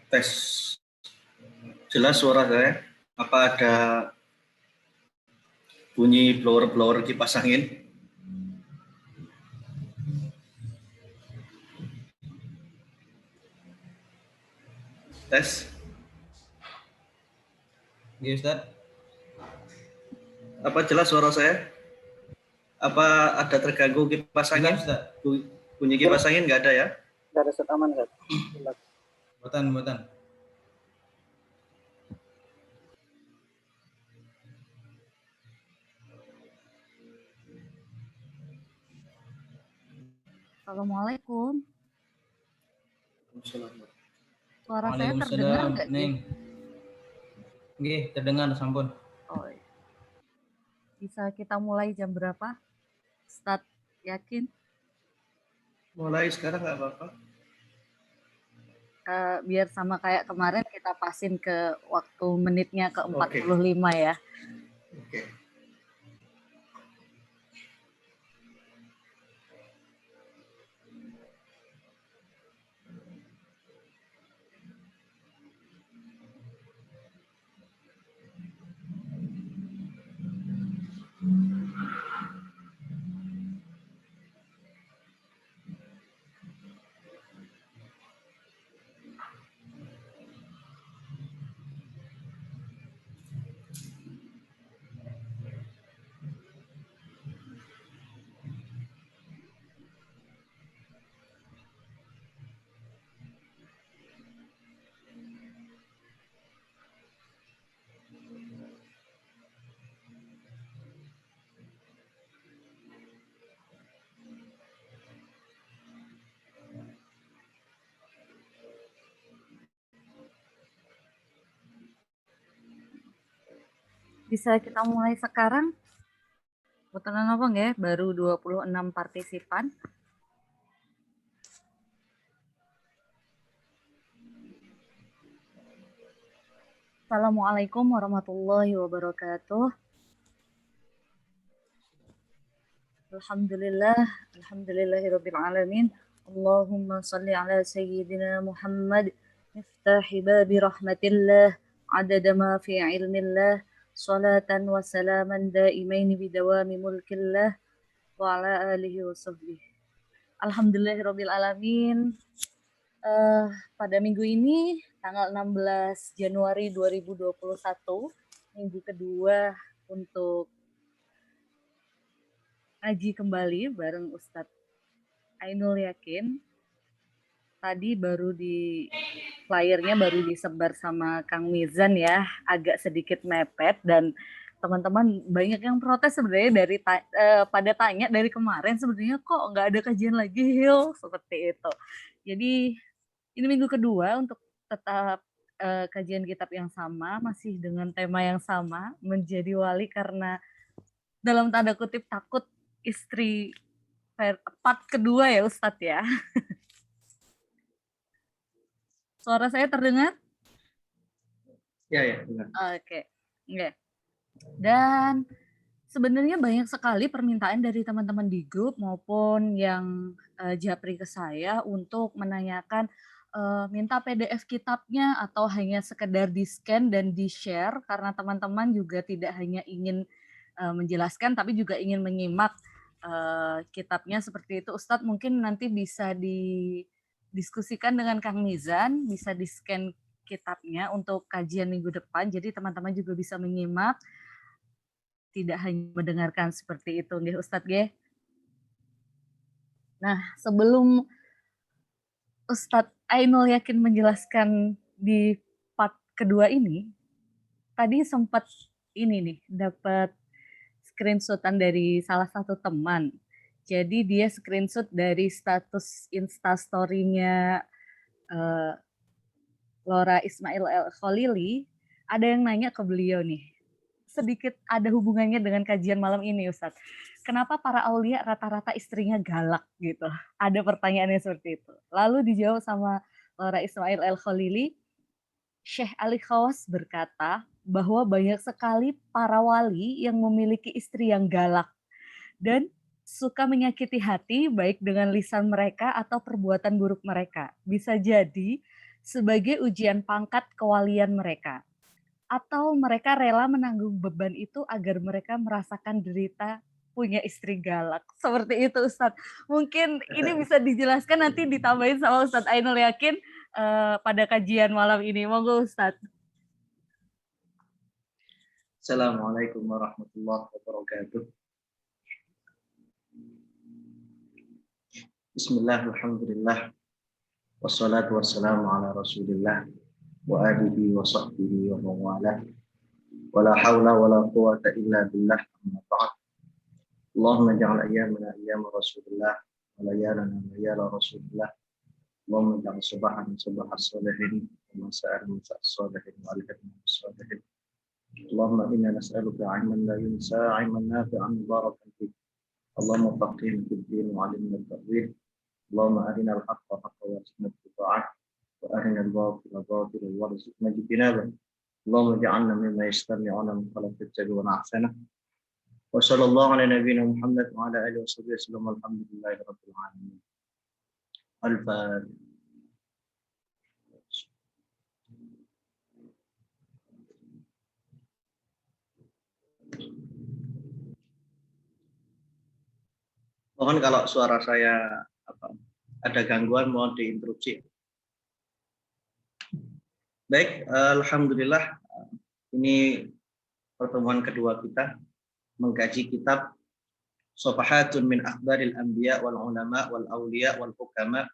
Tes. Jelas suara saya? Apa ada bunyi blower-blower kipas angin? Tes. Iya, Ustaz. Apa jelas suara saya? Apa ada terganggu kipas angin? Ustaz. Bunyi kipas angin nggak ada ya? Nggak ada, Ustaz, aman, Ustaz. Buatan. Assalamualaikum. Suara saya terdengar Waalaikumsalam, nggak, Neng? Nggih, terdengar, sampun. Oh, bisa kita mulai jam berapa? Start, yakin? Mulai sekarang nggak apa-apa. Biar sama kayak kemarin kita pasin ke waktu menitnya ke 45 ya. Oke. Bisa kita mulai sekarang? Betulan apa nggak ya? Baru 26 partisipan. Assalamualaikum warahmatullahi wabarakatuh. Alhamdulillahirabbil alamin. Allahumma shalli ala sayyidina Muhammad miftahi babi rahmatillah adada ma fi ilmillah salatan wa salaman daimaini bidawami mulkillah wa ala alihi wa sahbihi. Alhamdulillahirabbil alamin. Pada minggu ini tanggal 16 Januari 2021, minggu kedua untuk ngaji kembali bareng Ustadz Ainul Yakin. Tadi baru di flyernya baru disebar sama Kang Mizan ya, agak sedikit mepet dan teman-teman banyak yang protes sebenarnya dari pada tanya dari kemarin sebenarnya kok nggak ada kajian lagi Hil, seperti itu. Jadi ini minggu kedua untuk tetap kajian kitab yang sama, masih dengan tema yang sama, menjadi wali karena dalam tanda kutip takut istri part kedua ya Ustadz ya. Suara saya terdengar? Ya, benar. Oke. Dan sebenarnya banyak sekali permintaan dari teman-teman di grup maupun yang japri ke saya untuk menanyakan minta PDF kitabnya atau hanya sekedar di-scan dan di-share karena teman-teman juga tidak hanya ingin menjelaskan tapi juga ingin menyimak kitabnya seperti itu. Ustadz mungkin nanti bisa didiskusikan dengan Kang Mizan, bisa di-scan kitabnya untuk kajian minggu depan, jadi teman-teman juga bisa menyimak, tidak hanya mendengarkan seperti itu, nggih Ustadz nggih. Nah, sebelum Ustadz Ainul Yakin menjelaskan di part kedua ini, tadi sempat ini nih, dapat screenshotan dari salah satu teman. Jadi dia screenshot dari status Instastory-nya Laura Ismail El-Khalili, ada yang nanya ke beliau nih, sedikit ada hubungannya dengan kajian malam ini Ustadz. Kenapa para aulia rata-rata istrinya galak gitu? Ada pertanyaannya seperti itu. Lalu dijawab sama Laura Ismail El-Khalili, Syekh Ali Khawas berkata bahwa banyak sekali para wali yang memiliki istri yang galak dan suka menyakiti hati baik dengan lisan mereka atau perbuatan buruk mereka. Bisa jadi sebagai ujian pangkat kewalian mereka? Atau mereka rela menanggung beban itu agar mereka merasakan derita punya istri galak? Seperti itu Ustadz. Mungkin ini bisa dijelaskan nanti ditambahin sama Ustadz Ainul Yakin pada kajian malam ini. Monggo Ustadz. Assalamualaikum warahmatullahi wabarakatuh. Bismillah, alhamdulillah. Wassalatu wassalamu ala rasulillah wa alihi wa sahbihi wa mawalah. Wa la hawla wa la quwata illa billah, amma ba'd. Allahumma ja'al ayyamana ayyama rasulillah wa layalana layala rasulillah. Allahumma ja'al subhana subhas salihin wa masa'al masa'as salihin wa alhamdulillah salihin. Allahumma inna nas'aluka 'ilman la yunsa 'ilman nafi'an barakan fik. Allahumma faqihna fid din wa 'allimna at-ta'wil. Allahumma arina al-haqqa haqqan warzuqna ittiba'ah wa arina al-batila batilan warzuqna ijtinabah. Allahumma ij'alna mimman yastami'una al-qawla fayattabi'una ahsanah. Wa sallallahu ala nabiyyina Muhammad wa ala alihi wa sahbihi wasallam. Alhamdulillahi rabbil alamin. Al-Fatihah. Mohon kalau suara saya ada gangguan mohon diinterupsi. Baik, alhamdulillah ini pertemuan kedua kita mengkaji kitab Safahatun min Akhbaril Anbiya wal Ulama wal Awliya wal Hukama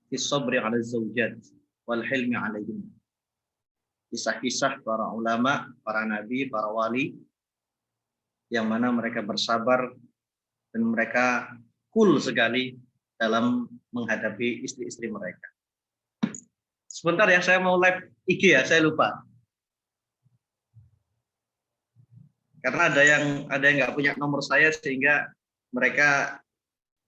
fi Sabri 'ala Zawjat wal Hilmi 'alaihim. Kisah-kisah para ulama, para nabi, para wali yang mana mereka bersabar dan mereka cool sekali dalam menghadapi istri-istri mereka. Sebentar ya, saya mau live IG ya, saya lupa. Karena ada yang nggak punya nomor saya sehingga mereka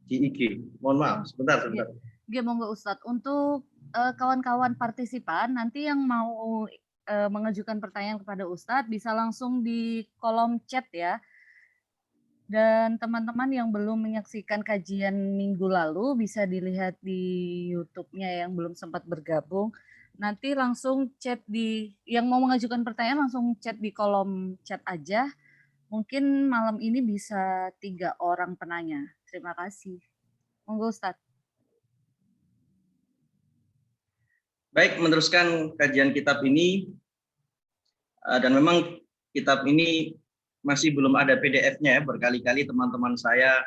di IG. Mohon maaf, sebentar. Oke, monggo Ustadz. Untuk kawan-kawan partisipan nanti yang mau mengajukan pertanyaan kepada Ustadz bisa langsung di kolom chat ya. Dan teman-teman yang belum menyaksikan kajian minggu lalu bisa dilihat di YouTube-nya yang belum sempat bergabung. Nanti langsung chat yang mau mengajukan pertanyaan langsung chat di kolom chat aja. Mungkin malam ini bisa 3 orang penanya. Terima kasih. Monggo Ustadz. Baik, meneruskan kajian kitab ini. Dan memang kitab ini masih belum ada PDF-nya ya. Berkali-kali teman-teman saya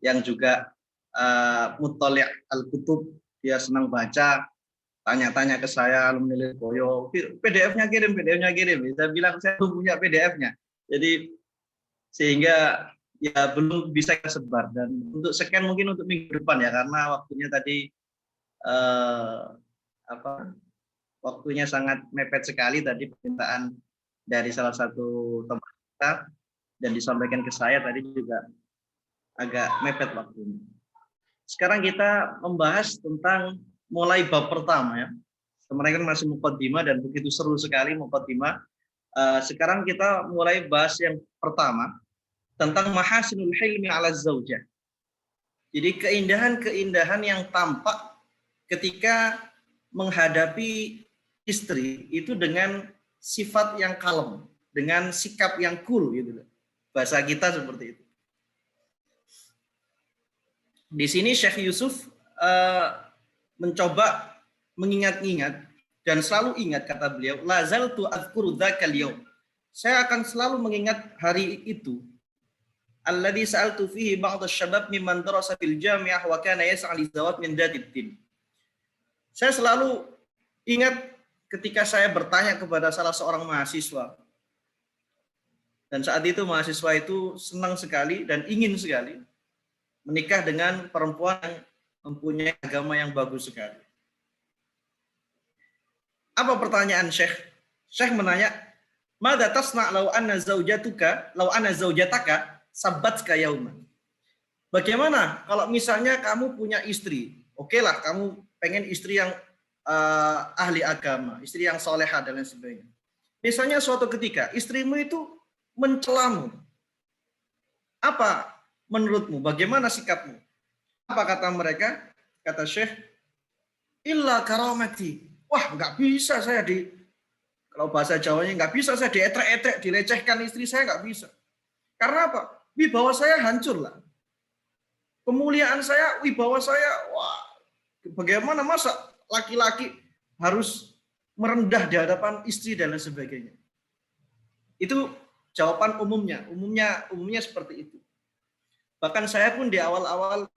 yang juga muttali' al-kutub, dia senang baca, tanya-tanya ke saya, alumni Lirboyo, PDF-nya kirim. Saya bilang saya belum punya PDF-nya. Jadi sehingga ya belum bisa sebar. Dan untuk scan mungkin untuk minggu depan ya, karena waktunya tadi waktunya sangat mepet sekali tadi permintaan dari salah satu teman kita dan disampaikan ke saya tadi juga agak mepet waktunya. Sekarang kita membahas tentang mulai bab pertama ya. Kemarin kan masih muqaddimah dan begitu seru sekali muqaddimah. Sekarang kita mulai bahas yang pertama tentang mahasinul hilmi 'ala zaujah. Jadi keindahan-keindahan yang tampak ketika menghadapi istri itu dengan sifat yang kalem, dengan sikap yang cool gitu. Bahasa kita seperti itu. Di sini Syekh Yusuf mencoba mengingat-ingat dan selalu ingat kata beliau, lazaltu adzkuru dzakal yaum. Saya akan selalu mengingat hari itu. Alladzi sa'altu fihi ba'd asy-syabab mimman darasa fil jami'ah wa kana yas'a li zawat min dadiddin. Saya selalu ingat ketika saya bertanya kepada salah seorang mahasiswa. Dan saat itu mahasiswa itu senang sekali dan ingin sekali menikah dengan perempuan yang mempunyai agama yang bagus sekali. Apa pertanyaan Syekh? Syekh menanya, "Madza tasna' law anna zaujataka sabbatka yauman?" Bagaimana kalau misalnya kamu punya istri? Oke lah, kamu pengen istri yang ahli agama, istri yang soleha dan lain sebagainya. Misalnya suatu ketika istrimu itu mencelamu. Apa menurutmu? Bagaimana sikapmu? Apa kata mereka? Kata Syekh, illa karamati. Wah, nggak bisa saya kalau bahasa Jawanya nggak bisa saya dietrek-etrek, dilecehkan istri saya nggak bisa. Karena apa? Wibawa saya hancur lah. Kemuliaan saya, wibawa saya, wah, bagaimana masa laki-laki harus merendah di hadapan istri dan lain sebagainya. Itu jawaban umumnya. Umumnya seperti itu. Bahkan saya pun di awal-awal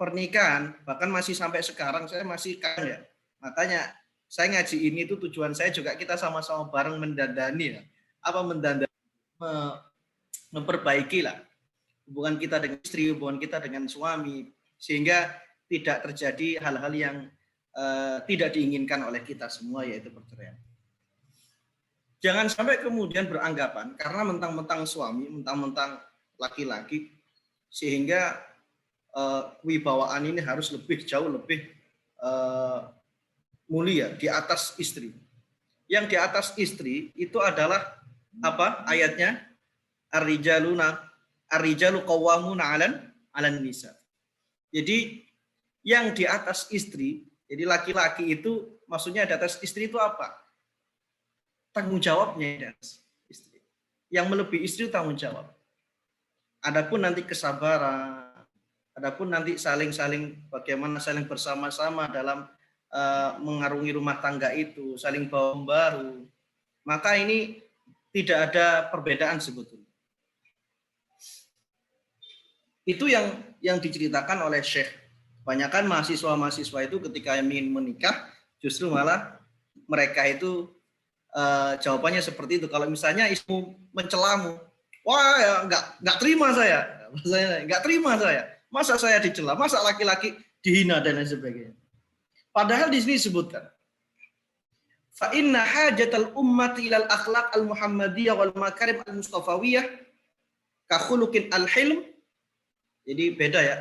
pernikahan, bahkan masih sampai sekarang saya masih ya. Makanya saya ngaji ini itu tujuan saya juga kita sama-sama bareng mendandani ya. Memperbaiki lah hubungan kita dengan istri, hubungan kita dengan suami, sehingga tidak terjadi hal-hal yang tidak diinginkan oleh kita semua, yaitu perceraian. Jangan sampai kemudian beranggapan karena mentang-mentang suami, mentang-mentang laki-laki, sehingga wibawaan ini harus jauh lebih mulia di atas istri. Yang di atas istri itu adalah apa ayatnya? Ar-rijalu qawwamuna 'alan nisa. Jadi yang di atas istri, jadi laki-laki itu maksudnya di atas istri itu apa? Tanggung jawabnya di atas istri. Yang melebihi istri itu tanggung jawab. Adapun nanti kesabaran, adapun nanti bagaimana saling bersama-sama dalam mengarungi rumah tangga itu, saling bawa membaru, maka ini tidak ada perbedaan sebetulnya. Itu yang diceritakan oleh Syekh. Kebanyakan mahasiswa-mahasiswa itu ketika ingin menikah, justru malah mereka itu jawabannya seperti itu. Kalau misalnya istrimu mencelamu, wah ya nggak terima saya, nggak terima saya. Masa saya dicela, masa laki-laki dihina dan lain sebagainya. Padahal di sini disebutkan, fa inna hajatal ummati ilal akhlaq al muhammadiyah wal makarim al mustafawiyah ka khuluqin al hilm. Jadi beda ya.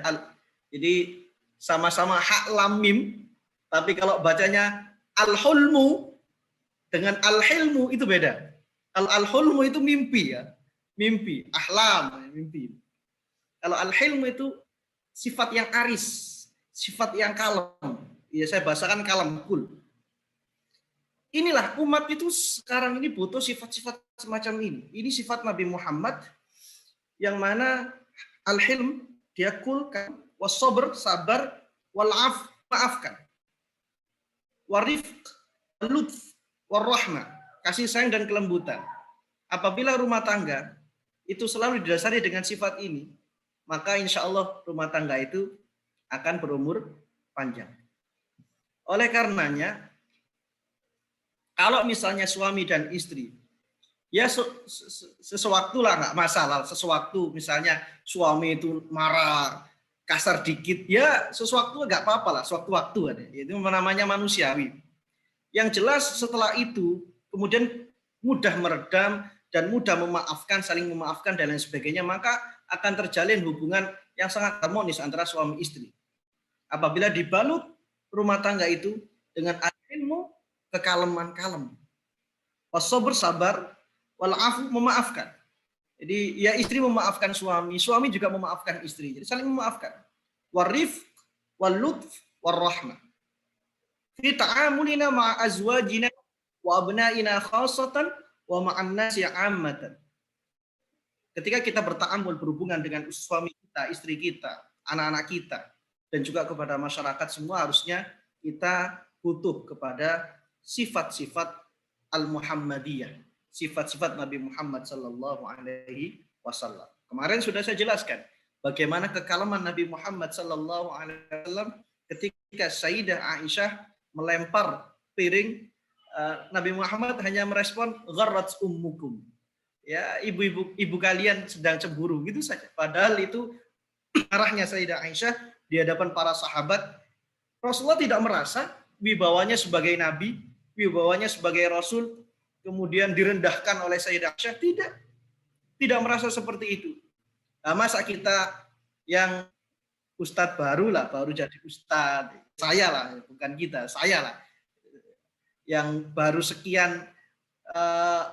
Jadi sama-sama hak lam mim, tapi kalau bacanya al-hulmu dengan al-hilmu itu beda. Kalau al-hulmu itu mimpi ya. Mimpi, ahlam, mimpi. Kalau al-hilmu itu sifat yang aris, sifat yang kalem. Ya saya bahasakan kalem, cool. Inilah umat itu sekarang ini butuh sifat-sifat semacam ini. Ini sifat Nabi Muhammad yang mana al-hilm dia cool, was-sabr sabar, wal-af maafkan. Warifq, lutf, warahmah kasih sayang dan kelembutan. Apabila rumah tangga itu selalu didasari dengan sifat ini, maka insya Allah rumah tangga itu akan berumur panjang. Oleh karenanya, kalau misalnya suami dan istri, ya sesuatu lah nggak masalah, sesuatu misalnya suami itu marah, kasar dikit, ya sesuatu nggak apa-apa lah, sewaktu-waktu ada, itu namanya manusiawi. Yang jelas setelah itu kemudian mudah meredam dan mudah memaafkan, saling memaafkan dan lain sebagainya, maka akan terjalin hubungan yang sangat harmonis antara suami istri. Apabila dibalut rumah tangga itu dengan ilmu, kekaleman kalem, was-sabr sabar, wal-afu memaafkan. Jadi ya istri memaafkan suami, suami juga memaafkan istri. Jadi saling memaafkan. Warifq, wal-lutf, war-rahmah. Fi ta'amulina ma'a azwajina wa abna'ina khassatan wa ma'an nasi 'ammatan. Ketika kita berta'amul berhubungan dengan suami kita, istri kita, anak-anak kita dan juga kepada masyarakat semua, harusnya kita butuh kepada sifat-sifat al-Muhammadiyah, sifat-sifat Nabi Muhammad sallallahu alaihi wasallam. Kemarin sudah saya jelaskan bagaimana kekalaman Nabi Muhammad sallallahu alaihi wasallam ketika Sayyidah Aisyah melempar piring, Nabi Muhammad hanya merespon gharrat ummukum. Ya, ibu kalian sedang cemburu, gitu saja. Padahal itu arahnya Sayyidah Aisyah di hadapan para sahabat. Rasulullah tidak merasa wibawanya sebagai nabi, wibawanya sebagai rasul kemudian direndahkan oleh Sayyidah Aisyah. Tidak merasa seperti itu. Nah, masa kita yang ustadz baru jadi ustadz, saya lah, bukan kita, saya lah, yang baru sekian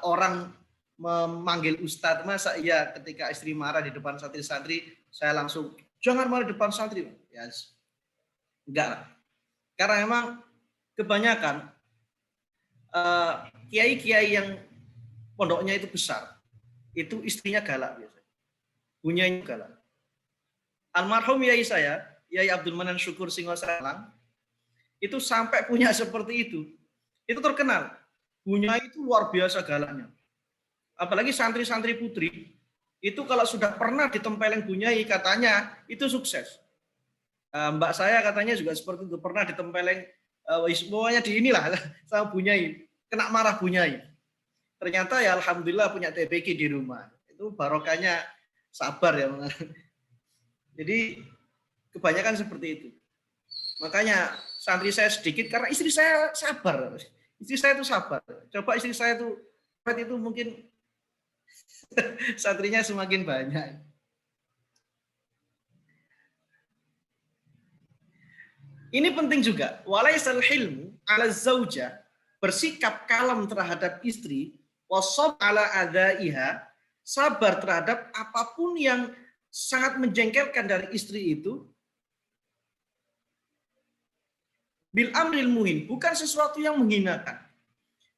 orang memanggil ustadz, masa iya ketika istri marah di depan santri-santri saya langsung jangan marah di depan santri? Ya, enggak lah. Karena memang kebanyakan kiai-kiai yang pondoknya itu besar, itu istrinya galak biasanya. Bunyanya galak. Almarhum yai saya, Yai Abdul Manan Syukur Singosalang, itu sampai punya seperti itu. Itu terkenal. Bunya itu luar biasa galaknya. Apalagi santri-santri putri, itu kalau sudah pernah ditempeleng bunyai, katanya itu sukses. Mbak saya katanya juga seperti itu, pernah ditempeleng, semuanya di inilah sama bunyai, kena marah bunyai. Ternyata ya alhamdulillah punya TBK di rumah. Itu barokahnya sabar ya. Jadi kebanyakan seperti itu. Makanya santri saya sedikit karena istri saya sabar. Istri saya itu sabar. Coba istri saya itu mungkin santrinya semakin banyak. Ini penting juga. Walaisal hilmu ala zauja, bersikap kalem terhadap istri, wasab ala adaiha, sabar terhadap apapun yang sangat menjengkelkan dari istri itu, bil amril muhin, bukan sesuatu yang menghinakan.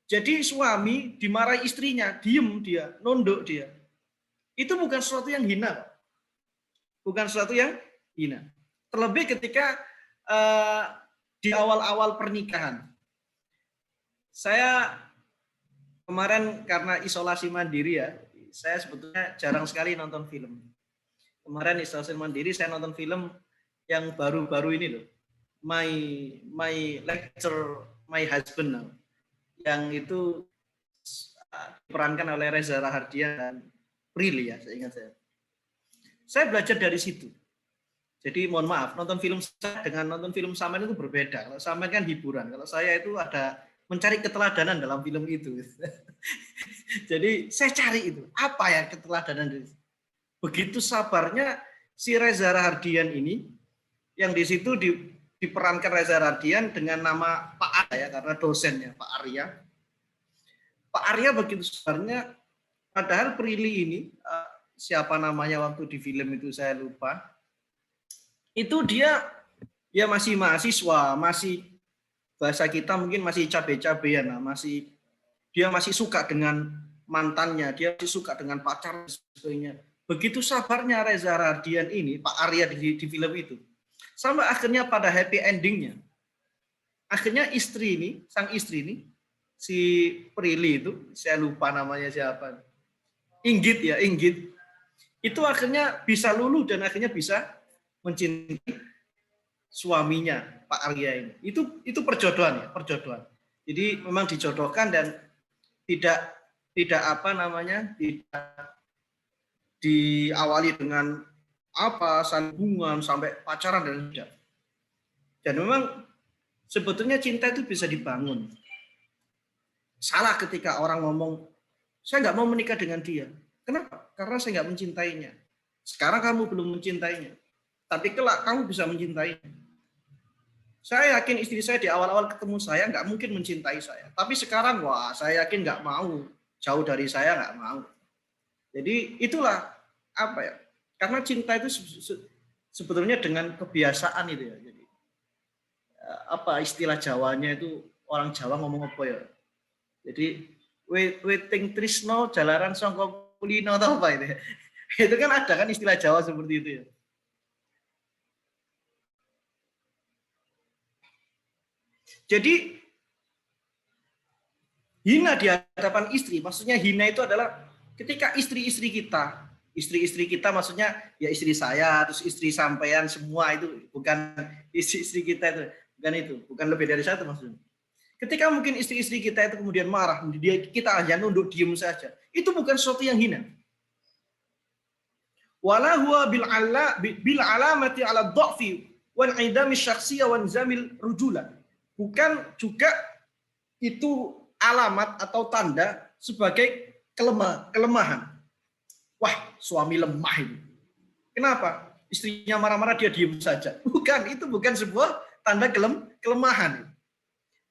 Jadi suami dimarahi istrinya, diem dia, nunduk dia. Itu bukan sesuatu yang hina. Bukan sesuatu yang hina. Terlebih ketika di awal-awal pernikahan. Saya kemarin karena isolasi mandiri ya, saya sebetulnya jarang sekali nonton film. Kemarin isolasi mandiri saya nonton film yang baru-baru ini loh. My Lecture My Husband now. Yang itu diperankan oleh Reza Rahardian dan Prilly ya, saya ingat saya. Saya belajar dari situ. Jadi mohon maaf, nonton film saya dengan nonton film Samen itu berbeda. Kalau Samen kan hiburan, kalau saya itu ada mencari keteladanan dalam film itu. Jadi saya cari itu, apa ya keteladanan itu. Begitu sabarnya si Reza Rahardian ini, yang di situ diperankan Reza Rahardian dengan nama Pak Arya, karena dosennya Pak Arya. Pak Arya begitu sabarnya, padahal Prilly ini, siapa namanya waktu di film itu saya lupa, itu dia masih mahasiswa, masih bahasa kita mungkin masih cabe-cabean, dia masih suka dengan mantannya, dia masih suka dengan pacar dan sebagainya. Begitu sabarnya Reza Rahardian ini, Pak Arya di film itu, sampai akhirnya pada happy endingnya, akhirnya sang istri ini, si Prilly itu, saya lupa namanya siapa, Inggit, itu akhirnya bisa luluh dan akhirnya bisa mencintai suaminya Pak Arya ini. Itu perjodohan ya, perjodohan. Jadi memang dijodohkan dan tidak diawali dengan sambungan sampai pacaran dan tidak. Dan memang sebetulnya cinta itu bisa dibangun. Salah ketika orang ngomong, saya nggak mau menikah dengan dia. Kenapa? Karena saya nggak mencintainya. Sekarang kamu belum mencintainya. Tapi kelak kamu bisa mencintainya. Saya yakin istri saya di awal-awal ketemu saya nggak mungkin mencintai saya. Tapi sekarang, wah saya yakin nggak mau. Jauh dari saya nggak mau. Jadi itulah apa ya? Karena cinta itu sebetulnya dengan kebiasaan itu ya. Jadi apa istilah Jawanya itu, orang Jawa ngomong apa ya? Jadi waiting trisno jalaran songko kulino atau apa itu ya? Itu kan ada kan istilah Jawa seperti itu ya. Jadi hina di hadapan istri, maksudnya hina itu adalah ketika istri-istri kita maksudnya ya istri saya, terus istri sampean semua itu, bukan istri-istri kita itu, bukan lebih dari satu maksudnya. Ketika mungkin istri-istri kita itu kemudian marah, kita hanya nunduk diem saja, itu bukan sesuatu yang hina. Wala huwa bil alamati ala dha'fi wan idami syakhsiyah wan zamil rujula. Bukan juga itu alamat atau tanda sebagai kelemahan. Wah, suami lemah ini. Kenapa? Istrinya marah-marah dia diam saja. Bukan, itu bukan sebuah tanda kelemahan.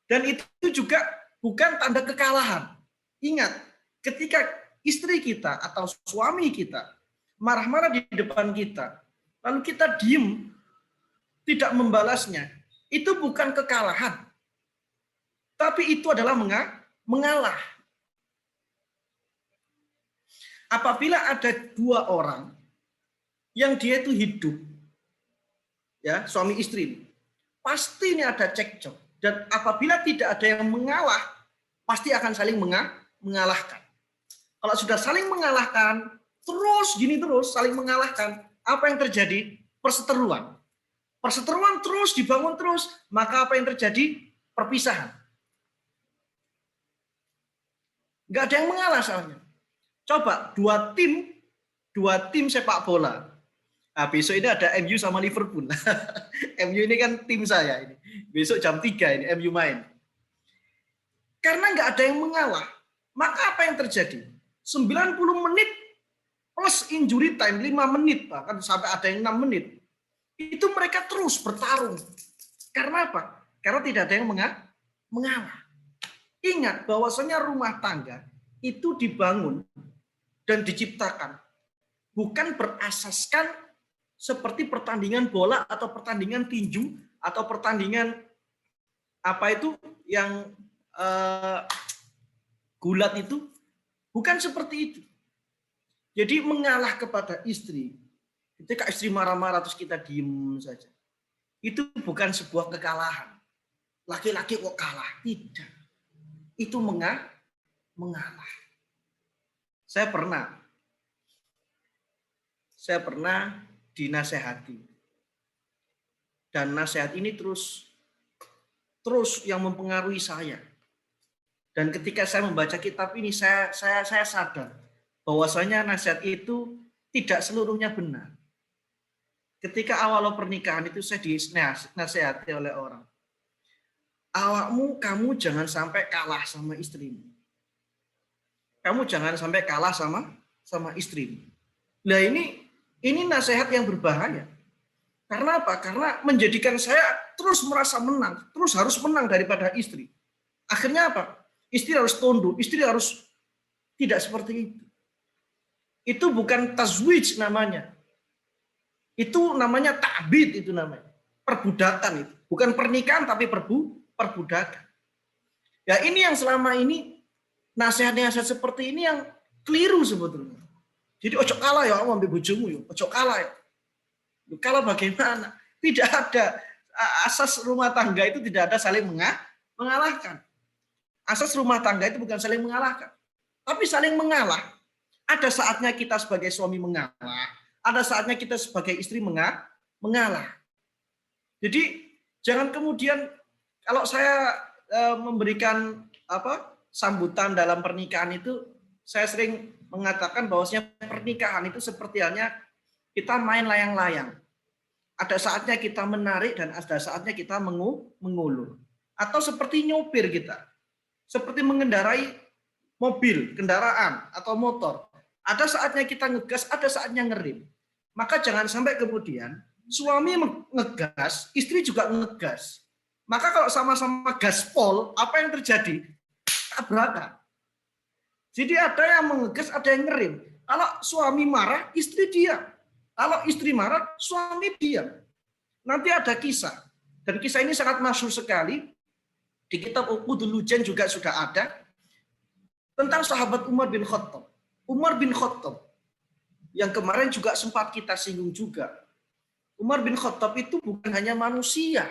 Dan itu juga bukan tanda kekalahan. Ingat, ketika istri kita atau suami kita marah-marah di depan kita, lalu kita diam, tidak membalasnya, itu bukan kekalahan. Tapi itu adalah mengalah. Apabila ada dua orang yang dia itu hidup, ya suami istri, pasti ini ada cekcok. Dan apabila tidak ada yang mengalah, pasti akan saling mengalahkan. Kalau sudah saling mengalahkan, terus saling mengalahkan, apa yang terjadi? Perseteruan. Perseteruan terus dibangun terus, maka apa yang terjadi? Perpisahan. Nggak ada yang mengalah soalnya. Coba dua tim sepak bola. Nah, besok ini ada MU sama Liverpool. MU ini kan tim saya ini. Besok jam 3 ini MU main. Karena nggak ada yang mengalah, maka apa yang terjadi? 90 menit plus injury time 5 menit, bahkan sampai ada yang 6 menit. Itu mereka terus bertarung. Karena apa? Karena tidak ada yang mengalah. Ingat bahwasanya rumah tangga itu dibangun dan diciptakan bukan berasaskan seperti pertandingan bola atau pertandingan tinju atau pertandingan apa itu yang gulat itu, bukan seperti itu. Jadi mengalah kepada istri, ketika istri marah-marah terus kita diem saja, itu bukan sebuah kekalahan. Laki-laki kok kalah? Tidak. Itu mengalah. Saya pernah dinasehati. Dan nasihat ini terus yang mempengaruhi saya. Dan ketika saya membaca kitab ini, saya sadar bahwasanya nasihat itu tidak seluruhnya benar. Ketika awal pernikahan itu saya dinasehati oleh orang. Kamu jangan sampai kalah sama istrimu. Kamu jangan sampai kalah sama istrimu. Nah ini nasihat yang berbahaya. Karena apa? Karena menjadikan saya terus merasa menang, terus harus menang daripada istri. Akhirnya apa? Istri harus tunduk, istri harus tidak seperti itu. Itu bukan tazwij namanya. Itu namanya ta'bid, itu namanya. Perbudakan itu. Bukan pernikahan tapi perbudakan. Ya ini yang selama ini nasihat-nasihat seperti ini yang keliru sebetulnya. Jadi ojo kalah ya, ambil bojomu ya, ojo kalah ya. Kalah bagaimana? Tidak ada asas rumah tangga itu, tidak ada saling mengalahkan. Asas rumah tangga itu bukan saling mengalahkan, tapi saling mengalah. Ada saatnya kita sebagai suami mengalah, ada saatnya kita sebagai istri mengalah. Jadi jangan kemudian kalau saya memberikan sambutan dalam pernikahan itu, saya sering mengatakan bahwasanya pernikahan itu seperti halnya kita main layang-layang. Ada saatnya kita menarik dan ada saatnya kita mengulur. Atau seperti nyopir kita. Seperti mengendarai mobil, kendaraan atau motor. Ada saatnya kita ngegas, ada saatnya ngerem. Maka jangan sampai kemudian suami ngegas, istri juga ngegas. Maka kalau sama-sama gaspol, apa yang terjadi? Tabrakan. Jadi ada yang mengegas, ada yang ngerem. Kalau suami marah, istri diam. Kalau istri marah, suami diam. Nanti ada kisah. Dan kisah ini sangat masyhur sekali. Di kitab Uqudul Lujan juga sudah ada. Tentang sahabat Umar bin Khattab. Umar bin Khattab. Yang kemarin juga sempat kita singgung juga. Umar bin Khattab itu bukan hanya manusia.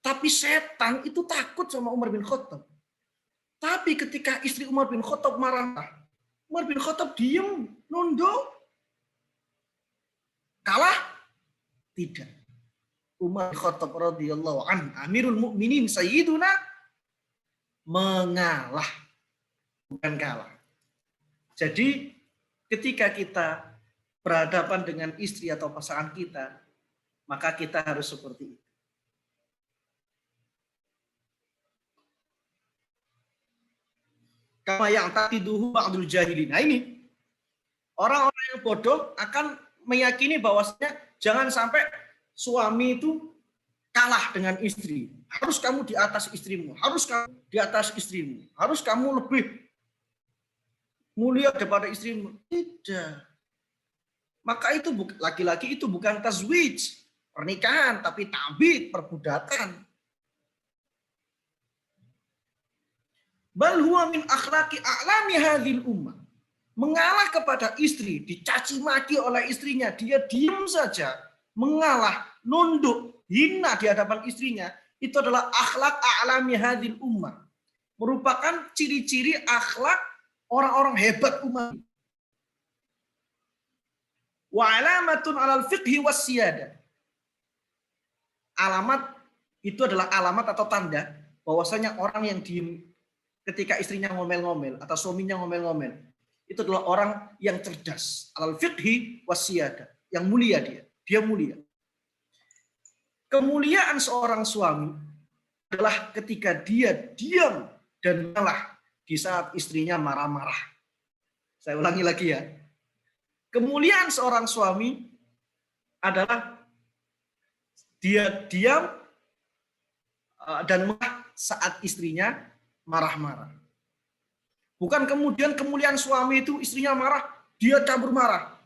Tapi setan itu takut sama Umar bin Khattab. Tapi ketika istri Umar bin Khattab marah, Umar bin Khattab diem, nunduk. Kalah? Tidak. Umar bin Khattab radhiyallahu anhu, Amirul Mukminin Sayyiduna, mengalah, bukan kalah. Jadi ketika kita berhadapan dengan istri atau pasangan kita, maka kita harus seperti itu. Kama yang taqiduhu ba'dul jahilin. Nah ini, orang-orang yang bodoh akan meyakini bahwasanya jangan sampai suami itu kalah dengan istri. Harus kamu di atas istrimu, harus kamu di atas istrimu, harus kamu lebih mulia daripada istrimu. Tidak. Maka itu laki-laki itu bukan tazwij, pernikahan, tapi ta'bid, perbudakan. Bal huwa min akhlaqi a'lami hadhil ummah. Mengalah kepada istri, dicaci maki oleh istrinya, dia diam saja, mengalah, nunduk, hina di hadapan istrinya, itu adalah akhlak a'lami hadhil ummah. Merupakan ciri-ciri akhlak orang-orang hebat umat. Wa alamatun 'alal fiqhi was siyadah. Alamat itu adalah alamat atau tanda bahwasanya orang yang diem ketika istrinya ngomel-ngomel atau suaminya ngomel-ngomel, itu adalah orang yang cerdas. Alal fiqhi wasiyada, yang mulia dia mulia. Kemuliaan seorang suami adalah ketika dia diam dan mengalah di saat istrinya marah-marah. Saya ulangi lagi ya. Kemuliaan seorang suami adalah dia diam dan mengalah saat istrinya marah-marah. Bukan kemudian kemuliaan suami itu istrinya marah, dia campur marah.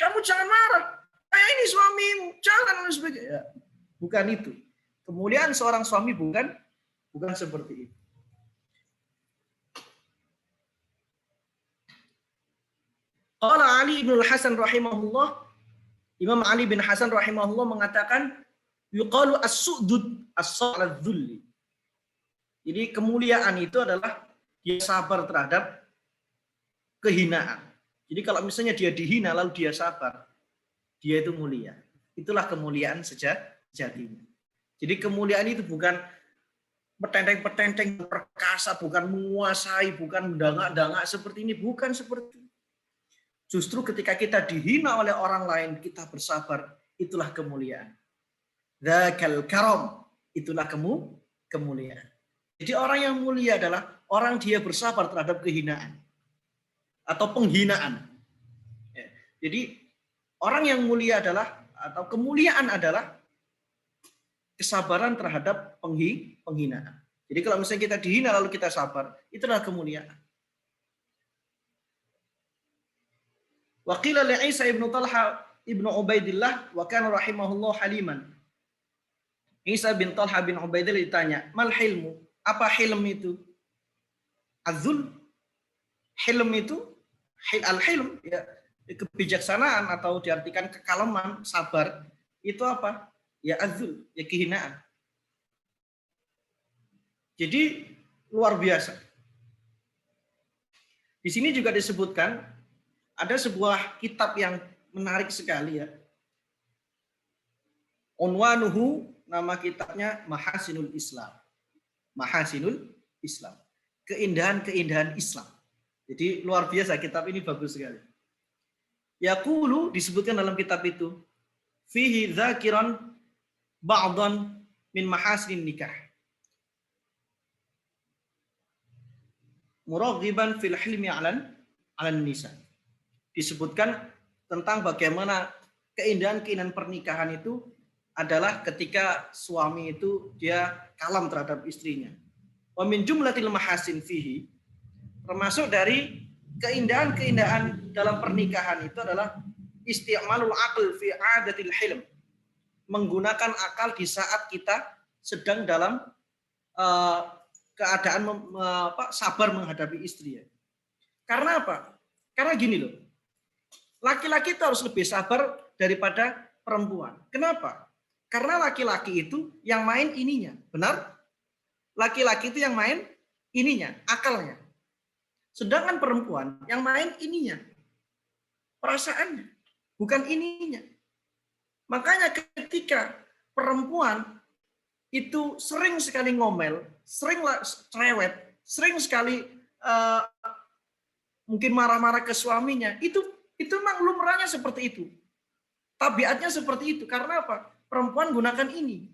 Kamu jangan marah. Ini suamimu, jangan dan sebagainya. Bukan itu. Kemuliaan seorang suami bukan seperti itu. Qala Ali bin Hasan rahimahullah, Imam Ali bin Hasan rahimahullah mengatakan, yuqalu as-su'dud as-sa'ladh-dhulli. Jadi kemuliaan itu adalah dia sabar terhadap kehinaan. Jadi kalau misalnya dia dihina lalu dia sabar, dia itu mulia. Itulah kemuliaan sejatinya. Jadi kemuliaan itu bukan petenteng-petenteng perkasa, bukan menguasai, bukan mendangak-dangak seperti ini, bukan seperti itu. Justru ketika kita dihina oleh orang lain, kita bersabar, itulah kemuliaan. Dzakal karam, itulah kemuliaan. Jadi orang yang mulia adalah orang dia bersabar terhadap kehinaan atau penghinaan. Jadi orang yang mulia adalah atau kemuliaan adalah kesabaran terhadap penghinaan. Jadi kalau misalnya kita dihina lalu kita sabar, itulah kemuliaan. Wa qila li Isa ibnu Talha ibnu Ubaidillah wa kana rahimahullah haliman. Isa bin Talha bin Ubaidillah ditanya, "Mal hilmu?" Apa hilm itu? Azul. Hilm itu al-hilm ya, kebijaksanaan atau diartikan kekalaman, sabar. Itu apa? Ya azul, ya kehinaan. Jadi luar biasa. Di sini juga disebutkan ada sebuah kitab yang menarik sekali ya. Unwanuhu, nama kitabnya Mahasinul Islam. Mahasinul Islam. Keindahan-keindahan Islam. Jadi luar biasa, kitab ini bagus sekali. Yaqulu, disebutkan dalam kitab itu, fihi dzakiran ba'dan min mahasinin nikah. Muraghiban fil hilmi 'alan nisa. Disebutkan tentang bagaimana keindahan-keindahan pernikahan itu adalah ketika suami itu dia kalam terhadap istrinya. Wa min jumlatil mahasin fihi, termasuk dari keindahan-keindahan dalam pernikahan itu adalah isti'malul aql fi 'adatil hilm. Menggunakan akal di saat kita sedang dalam keadaan sabar menghadapi istri. Karena apa? Karena gini loh. Laki-laki itu harus lebih sabar daripada perempuan. Kenapa? Karena laki-laki itu yang main ininya, benar? Laki-laki itu yang main ininya, akalnya. Sedangkan perempuan yang main ininya, perasaannya, bukan ininya. Makanya ketika perempuan itu sering sekali ngomel, sering cerewet, sering sekali mungkin marah-marah ke suaminya, itu memang lumrahnya seperti itu. Tabiatnya seperti itu. Karena apa? Perempuan gunakan ini.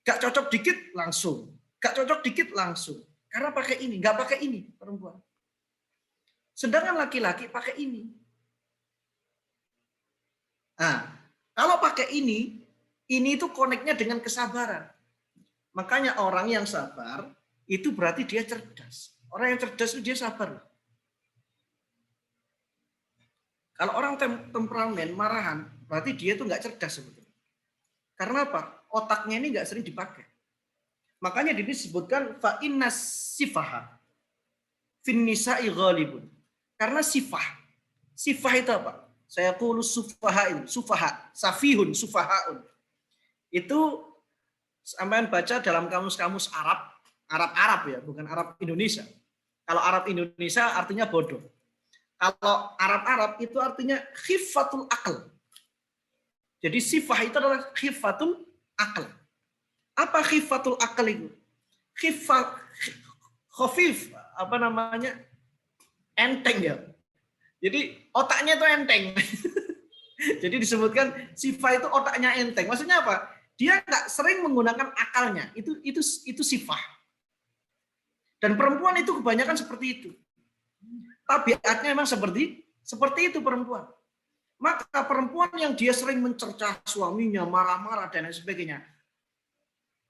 Gak cocok dikit langsung. Gak cocok dikit langsung. Karena pakai ini. Gak pakai ini perempuan. Sedangkan laki-laki pakai ini. Nah, kalau pakai ini itu koneknya dengan kesabaran. Makanya orang yang sabar, itu berarti dia cerdas. Orang yang cerdas itu dia sabar. Kalau orang temperamen, marahan, berarti dia itu nggak cerdas sebetulnya. Karena apa? Otaknya ini nggak sering dipakai. Makanya disebutkan fa innas sifaha. fin nisa'i ghalibun. Karena sifah itu apa? Saya qulu sufaha, safihun, sufahaun. Itu sampean baca dalam kamus-kamus Arab ya, bukan Arab Indonesia. Kalau Arab Indonesia artinya bodoh. Kalau Arab itu artinya khifatul aql. Jadi sifah itu adalah khifatul aql. Apa khifatul aql itu? Khafif, apa namanya? Enteng ya. Jadi otaknya itu enteng. Jadi disebutkan sifah itu otaknya enteng. Maksudnya apa? Dia nggak sering menggunakan akalnya. Itu sifah. Dan perempuan itu kebanyakan seperti itu. Tabiatnya memang seperti itu perempuan. Maka perempuan yang dia sering mencercah suaminya, marah-marah dan lain sebagainya,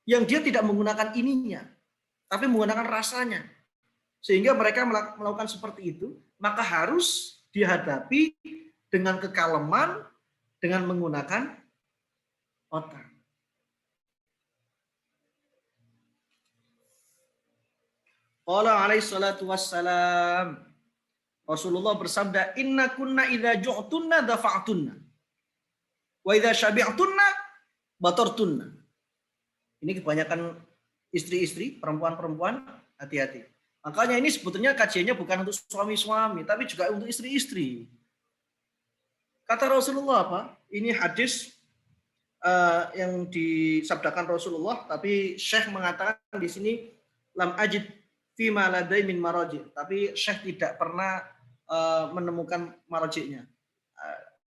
yang dia tidak menggunakan ininya, tapi menggunakan rasanya, sehingga mereka melakukan seperti itu, maka harus dihadapi dengan kekaleman, dengan menggunakan otak. Qala alaihi salatu wassalam, Rasulullah bersabda, inna kunna idza ju'tunna dafa'tunna wa idza syabi'tunna batartunna. Ini kebanyakan istri-istri, perempuan-perempuan, hati-hati. Makanya ini sebetulnya kajiannya bukan untuk suami-suami, tapi juga untuk istri-istri. Kata Rasulullah apa? Ini hadis yang disabdakan Rasulullah, tapi Syekh mengatakan di sini lam ajid fi ma ladai min maraji, tapi Syekh tidak pernah menemukan marajiknya.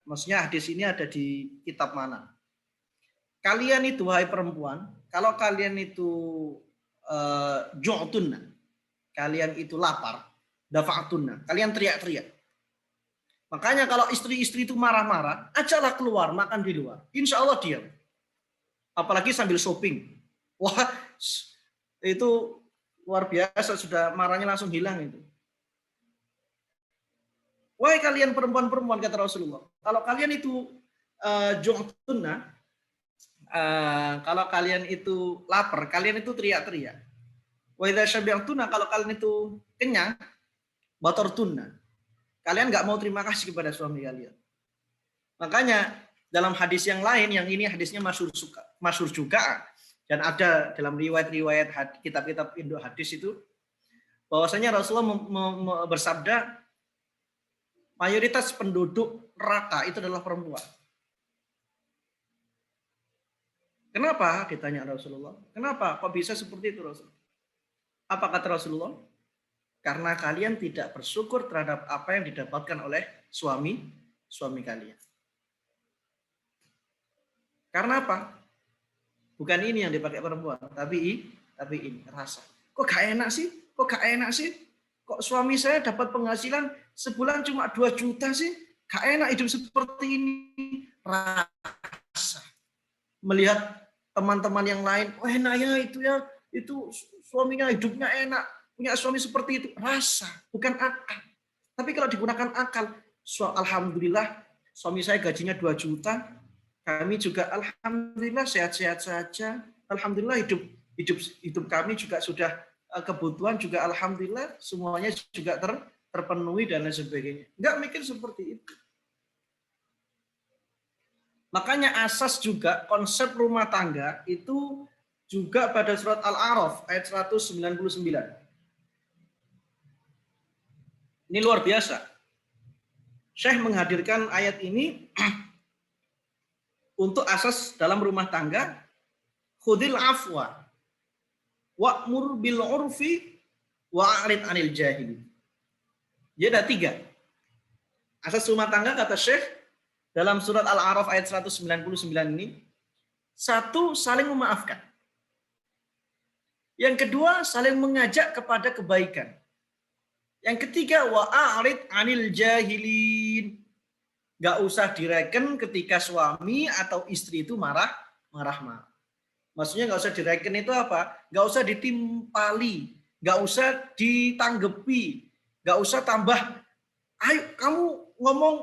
Maksudnya hadis ini ada di kitab mana? Kalian itu, wahai perempuan, kalau kalian itu ju'tunna, kalian itu lapar, dafa'tunna, kalian teriak-teriak. Makanya kalau istri-istri itu marah-marah, ajaklah keluar makan di luar. Insya Allah diam. Apalagi sambil shopping. Wah, itu luar biasa, sudah marahnya langsung hilang itu. Wahai kalian perempuan-perempuan, kata Rasulullah, kalau kalian itu ju'tunna, kalau kalian itu lapar, kalian itu teriak-teriak. Wa idza syabi'tunna, kalau kalian itu kenyang, batartunna, kalian nggak mau terima kasih kepada suami kalian. Makanya dalam hadis yang lain, yang ini hadisnya masyhur juga, dan ada dalam riwayat-riwayat kitab-kitab Indo hadis itu, bahwasanya Rasulullah bersabda, mayoritas penduduk neraka itu adalah perempuan. Kenapa? Ditanya Rasulullah. Kenapa? Kok bisa seperti itu Rasul? Apa kata Rasulullah? Karena kalian tidak bersyukur terhadap apa yang didapatkan oleh suami kalian. Karena apa? Bukan ini yang dipakai perempuan, tapi ini rasa. Kok gak enak sih? Kok suami saya dapat penghasilan sebulan cuma 2 juta sih? Gak enak hidup seperti ini. Rasa. Melihat teman-teman yang lain, oh enak ya, itu suaminya hidupnya enak, punya suami seperti itu. Rasa, bukan akal. Tapi kalau digunakan akal, alhamdulillah suami saya gajinya 2 juta, kami juga alhamdulillah sehat-sehat saja. Alhamdulillah hidup kami juga sudah kebutuhan juga alhamdulillah semuanya juga terpenuhi dan lain sebagainya. Enggak mikir seperti itu. Makanya asas juga konsep rumah tangga itu juga pada surat Al-A'raf ayat 199. Ini luar biasa. Syekh menghadirkan ayat ini untuk asas dalam rumah tangga, khudil afwa wa'mur bil urfi wa'rid 'anil jahilin. Jadi ada 3. Asas rumah tangga kata Syekh dalam surat Al-A'raf ayat 199 ini, 1, saling memaafkan. Yang kedua, saling mengajak kepada kebaikan. Yang ketiga, wa'rid 'anil jahilin. Gak usah direken ketika suami atau istri itu marah-marah. Maksudnya nggak usah direken itu apa? Nggak usah ditimpali, nggak usah ditanggepi, nggak usah tambah. Ayo kamu ngomong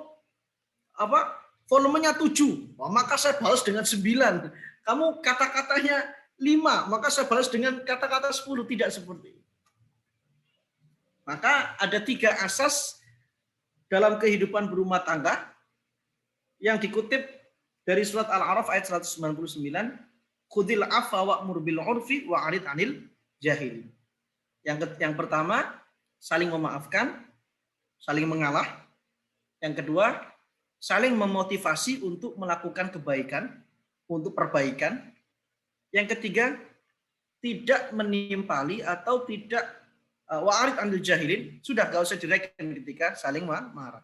apa? Volumenya 7, maka saya balas dengan 9. Kamu kata-katanya 5, maka saya balas dengan kata-kata 10. Tidak seperti itu. Maka ada 3 asas dalam kehidupan berumah tangga yang dikutip dari surat Al-A'raf ayat 199, khudil afwa wa'mur bil 'urfi wa'rid 'anil jahilin. Yang pertama, saling memaafkan, saling mengalah. Yang kedua, saling memotivasi untuk melakukan kebaikan, untuk perbaikan. Yang ketiga, tidak menimpali atau tidak wa'rid 'anil jahilin, sudah gak usah direken ketika saling marah.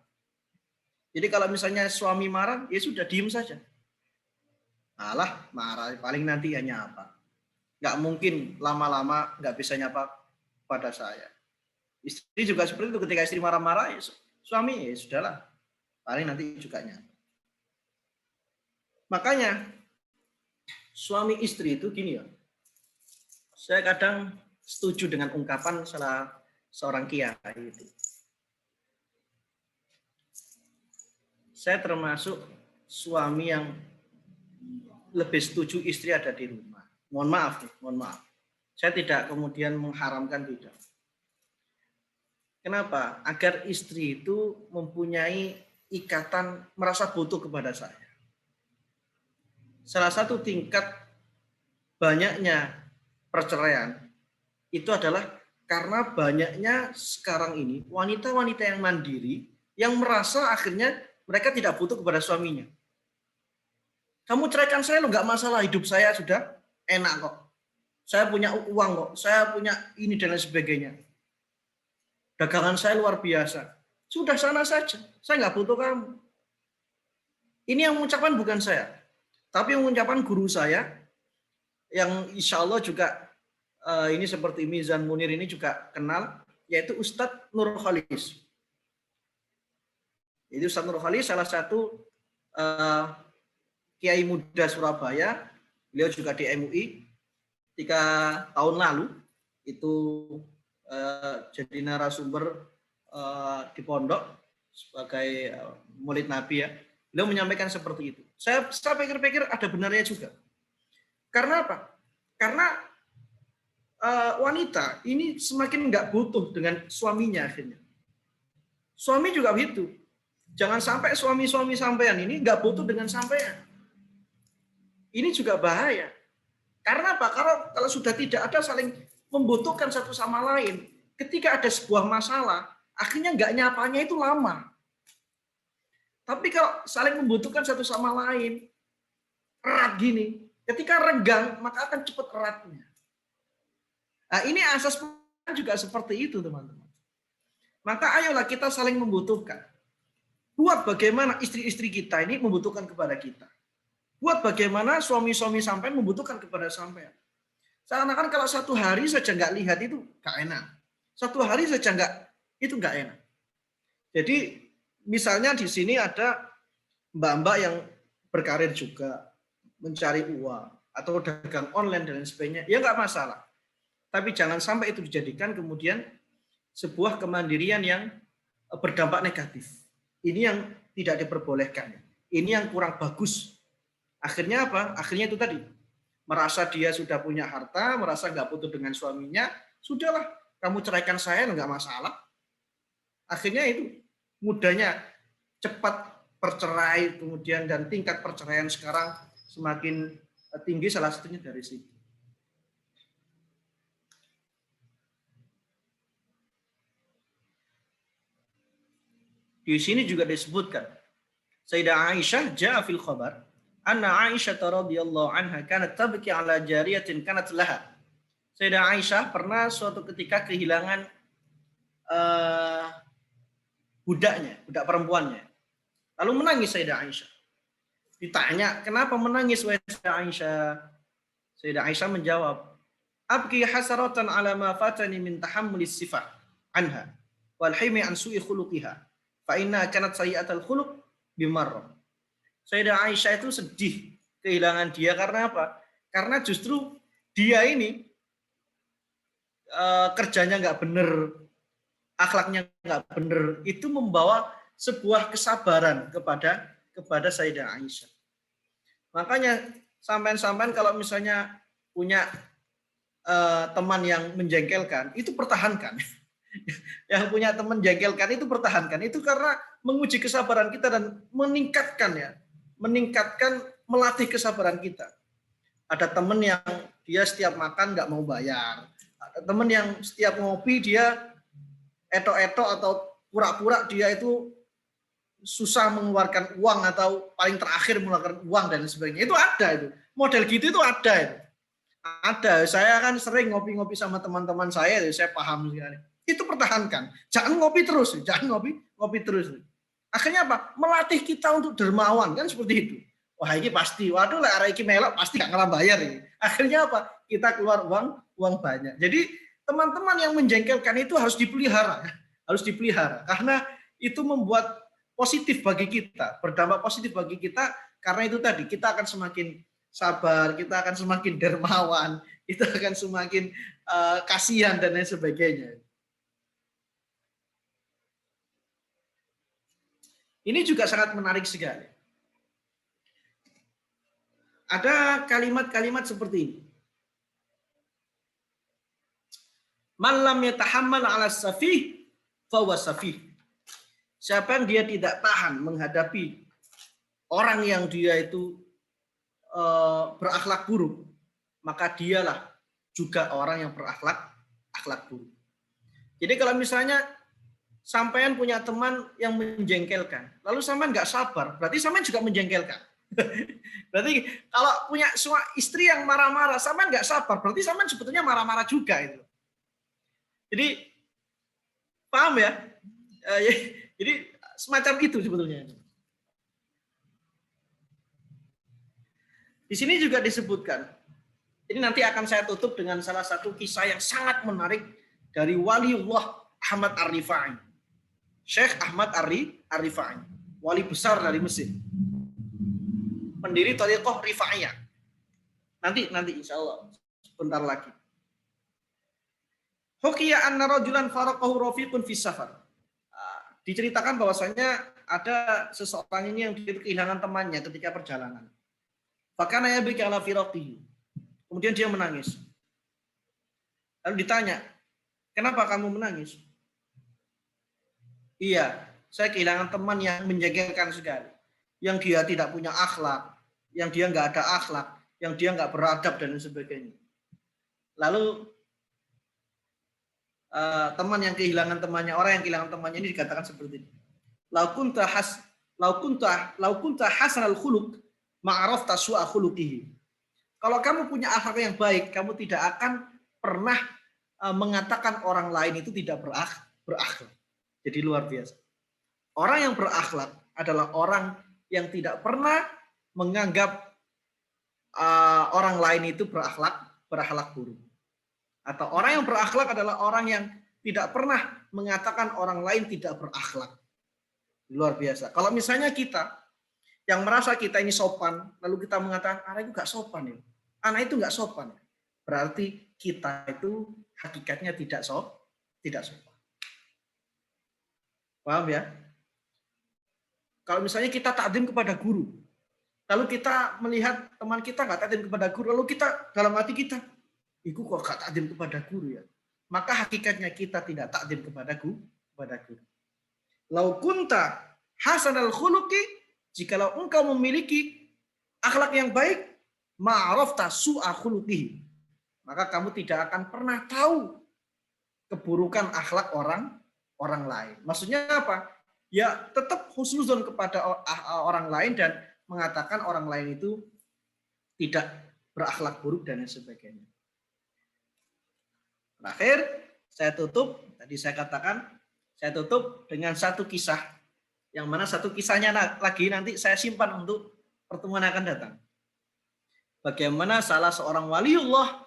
Jadi kalau misalnya suami marah, ya sudah diem saja. Alah, marah paling nanti hanya apa? Nggak mungkin lama-lama nggak bisa nyapa pada saya. Istri juga seperti itu, ketika istri marah-marah, ya suami ya sudahlah, paling nanti juga nyapa. Makanya suami istri itu gini ya. Saya kadang setuju dengan ungkapan salah seorang kiai itu. Saya termasuk suami yang lebih setuju istri ada di rumah. Mohon maaf. Saya tidak kemudian mengharamkan, tidak. Kenapa? Agar istri itu mempunyai ikatan merasa butuh kepada saya. Salah satu tingkat banyaknya perceraian itu adalah karena banyaknya sekarang ini wanita-wanita yang mandiri yang merasa akhirnya mereka tidak butuh kepada suaminya. Kamu ceraikan saya lo nggak masalah, hidup saya sudah enak kok. Saya punya uang kok, saya punya ini dan lain sebagainya. Dagangan saya luar biasa. Sudah sana saja, saya nggak butuh kamu. Ini yang mengucapkan bukan saya, tapi yang mengucapkan guru saya, yang insya Allah juga ini seperti Mizan Munir ini juga kenal, yaitu Ustadz Nur Khalis. Jadi Ustadz Nur Khalis salah satu kiai muda Surabaya, beliau juga di MUI 3 tahun lalu itu jadi narasumber di pondok sebagai murid Nabi ya. Beliau menyampaikan seperti itu. Saya pikir-pikir ada benarnya juga. Karena apa? Karena wanita ini semakin nggak butuh dengan suaminya akhirnya. Suami juga begitu. Jangan sampai suami-suami sampean ini nggak butuh dengan sampean. Ini juga bahaya. Karena apa? Kalau sudah tidak ada saling membutuhkan satu sama lain, ketika ada sebuah masalah, akhirnya nggak nyapanya itu lama. Tapi kalau saling membutuhkan satu sama lain, erat gini, ketika renggang, maka akan cepat eratnya. Nah, ini asas juga seperti itu, teman-teman. Maka ayolah kita saling membutuhkan. Buat bagaimana istri-istri kita ini membutuhkan kepada kita. Buat bagaimana suami-suami sampean membutuhkan kepada sampean. Seakan-akan kalau satu hari saja nggak lihat itu nggak enak. Satu hari saja itu nggak enak. Jadi misalnya di sini ada mbak-mbak yang berkarir juga, mencari uang, atau dagang online dan lain sebagainya, ya nggak masalah. Tapi jangan sampai itu dijadikan kemudian sebuah kemandirian yang berdampak negatif. Ini yang tidak diperbolehkan. Ini yang kurang bagus. Akhirnya apa? Akhirnya itu tadi. Merasa dia sudah punya harta, merasa nggak butuh dengan suaminya, sudahlah, kamu ceraikan saya, nggak masalah. Akhirnya itu mudahnya cepat percerai, kemudian dan tingkat perceraian sekarang semakin tinggi, salah satunya dari situ. Di sini juga disebutkan Sayyidah Aisyah ja'a fil khabar anna Aisyah radhiyallahu anha kanat tabki ala jariyatin kanat laha. Sayyidah Aisyah pernah suatu ketika kehilangan budaknya, budak perempuannya. Lalu menangis Sayyidah Aisyah. Ditanya, "Kenapa menangis wahai Sayyidah Aisyah?" Sayyidah Aisyah menjawab, "Abki hasaratan ala ma fatani min tahammulis sifat anha wal himi an su'i khuluqiha." Fa inna kanat sayyi'atul khuluq bimarrah. Sayyidah Aisyah itu sedih kehilangan dia karena apa? Karena justru dia ini kerjanya nggak bener, akhlaknya nggak bener, itu membawa sebuah kesabaran kepada Sayyidah Aisyah. Makanya sampean-sampean kalau misalnya punya teman yang menjengkelkan, itu pertahankan. Yang punya teman jengkelkan itu pertahankan. Itu karena menguji kesabaran kita dan meningkatkan ya. Meningkatkan, melatih kesabaran kita. Ada teman yang dia setiap makan nggak mau bayar. Ada teman yang setiap ngopi dia etok-etok atau pura-pura dia itu susah mengeluarkan uang atau paling terakhir mengeluarkan uang dan sebagainya. Itu ada itu. Model gitu itu ada itu. Ada. Saya kan sering ngopi-ngopi sama teman-teman saya paham sekali. Itu pertahankan. Jangan ngopi terus, jangan ngopi terus. Akhirnya apa? Melatih kita untuk dermawan kan seperti itu. Wah ini pasti, waduh lah arah iki melok pasti gak ngelam bayar ini. Akhirnya apa? Kita keluar uang banyak. Jadi teman-teman yang menjengkelkan itu harus dipelihara, harus dipelihara karena itu membuat positif bagi kita, berdampak positif bagi kita karena itu tadi kita akan semakin sabar, kita akan semakin dermawan, kita akan semakin kasihan dan lain sebagainya. Ini juga sangat menarik sekali. Ada kalimat-kalimat seperti ini. Man lam yatahammal 'ala safih fa huwa safih. Siapa yang dia tidak tahan menghadapi orang yang dia itu berakhlak buruk, maka dialah juga orang yang berakhlak buruk. Jadi kalau misalnya sampean punya teman yang menjengkelkan, lalu sampean nggak sabar, berarti sampean juga menjengkelkan. Berarti kalau punya istri yang marah-marah, sampean nggak sabar, berarti sampean sebetulnya marah-marah juga itu. Jadi paham ya? Jadi semacam itu sebetulnya. Di sini juga disebutkan. Ini nanti akan saya tutup dengan salah satu kisah yang sangat menarik dari Waliullah Ahmad Ar-Rifai. Syekh Ahmad Ar-Rifai, wali besar dari Mesir. Pendiri Thariqah Rifaiyah. Nanti insya Allah sebentar lagi. Hukiya anna rajulan faraqahu rafiqun fi safar. Diceritakan bahwasanya ada seseorang ini yang kehilangan temannya ketika perjalanan. Fakana yabki ala firaqihi. Kemudian dia menangis. Lalu ditanya, "Kenapa kamu menangis?" "Iya, saya kehilangan teman yang menjengkelkan sekali. Yang dia tidak punya akhlak, yang dia nggak ada akhlak, yang dia nggak beradab dan sebagainya." Lalu teman yang kehilangan temannya, orang yang kehilangan temannya ini dikatakan seperti ini. Lau kunta hasanal khuluq ma'arafta su'a khuluqihi. Kalau kamu punya akhlak yang baik, kamu tidak akan pernah mengatakan orang lain itu tidak berakhlak. Jadi luar biasa. Orang yang berakhlak adalah orang yang tidak pernah menganggap orang lain itu berakhlak buruk. Atau orang yang berakhlak adalah orang yang tidak pernah mengatakan orang lain tidak berakhlak. Luar biasa. Kalau misalnya kita yang merasa kita ini sopan, lalu kita mengatakan anak itu gak sopan ya. Anak itu gak sopan. Berarti kita itu hakikatnya tidak sopan. Paham ya? Kalau misalnya kita takdim kepada guru, lalu kita melihat teman kita gak takdim kepada guru, lalu kita dalam hati kita, iku kok gak takdim kepada guru ya. Maka hakikatnya kita tidak takdim kepada guru. Lau kunta hasanal khuluqi, jikalau engkau memiliki akhlak yang baik, ma'arafta su'a khuluqihi, maka kamu tidak akan pernah tahu keburukan akhlak orang lain. Maksudnya apa? Ya tetap husnuzon kepada orang lain dan mengatakan orang lain itu tidak berakhlak buruk dan sebagainya. Terakhir, saya tutup, tadi saya katakan, saya tutup dengan satu kisah, yang mana satu kisahnya lagi nanti saya simpan untuk pertemuan yang akan datang. Bagaimana salah seorang waliullah,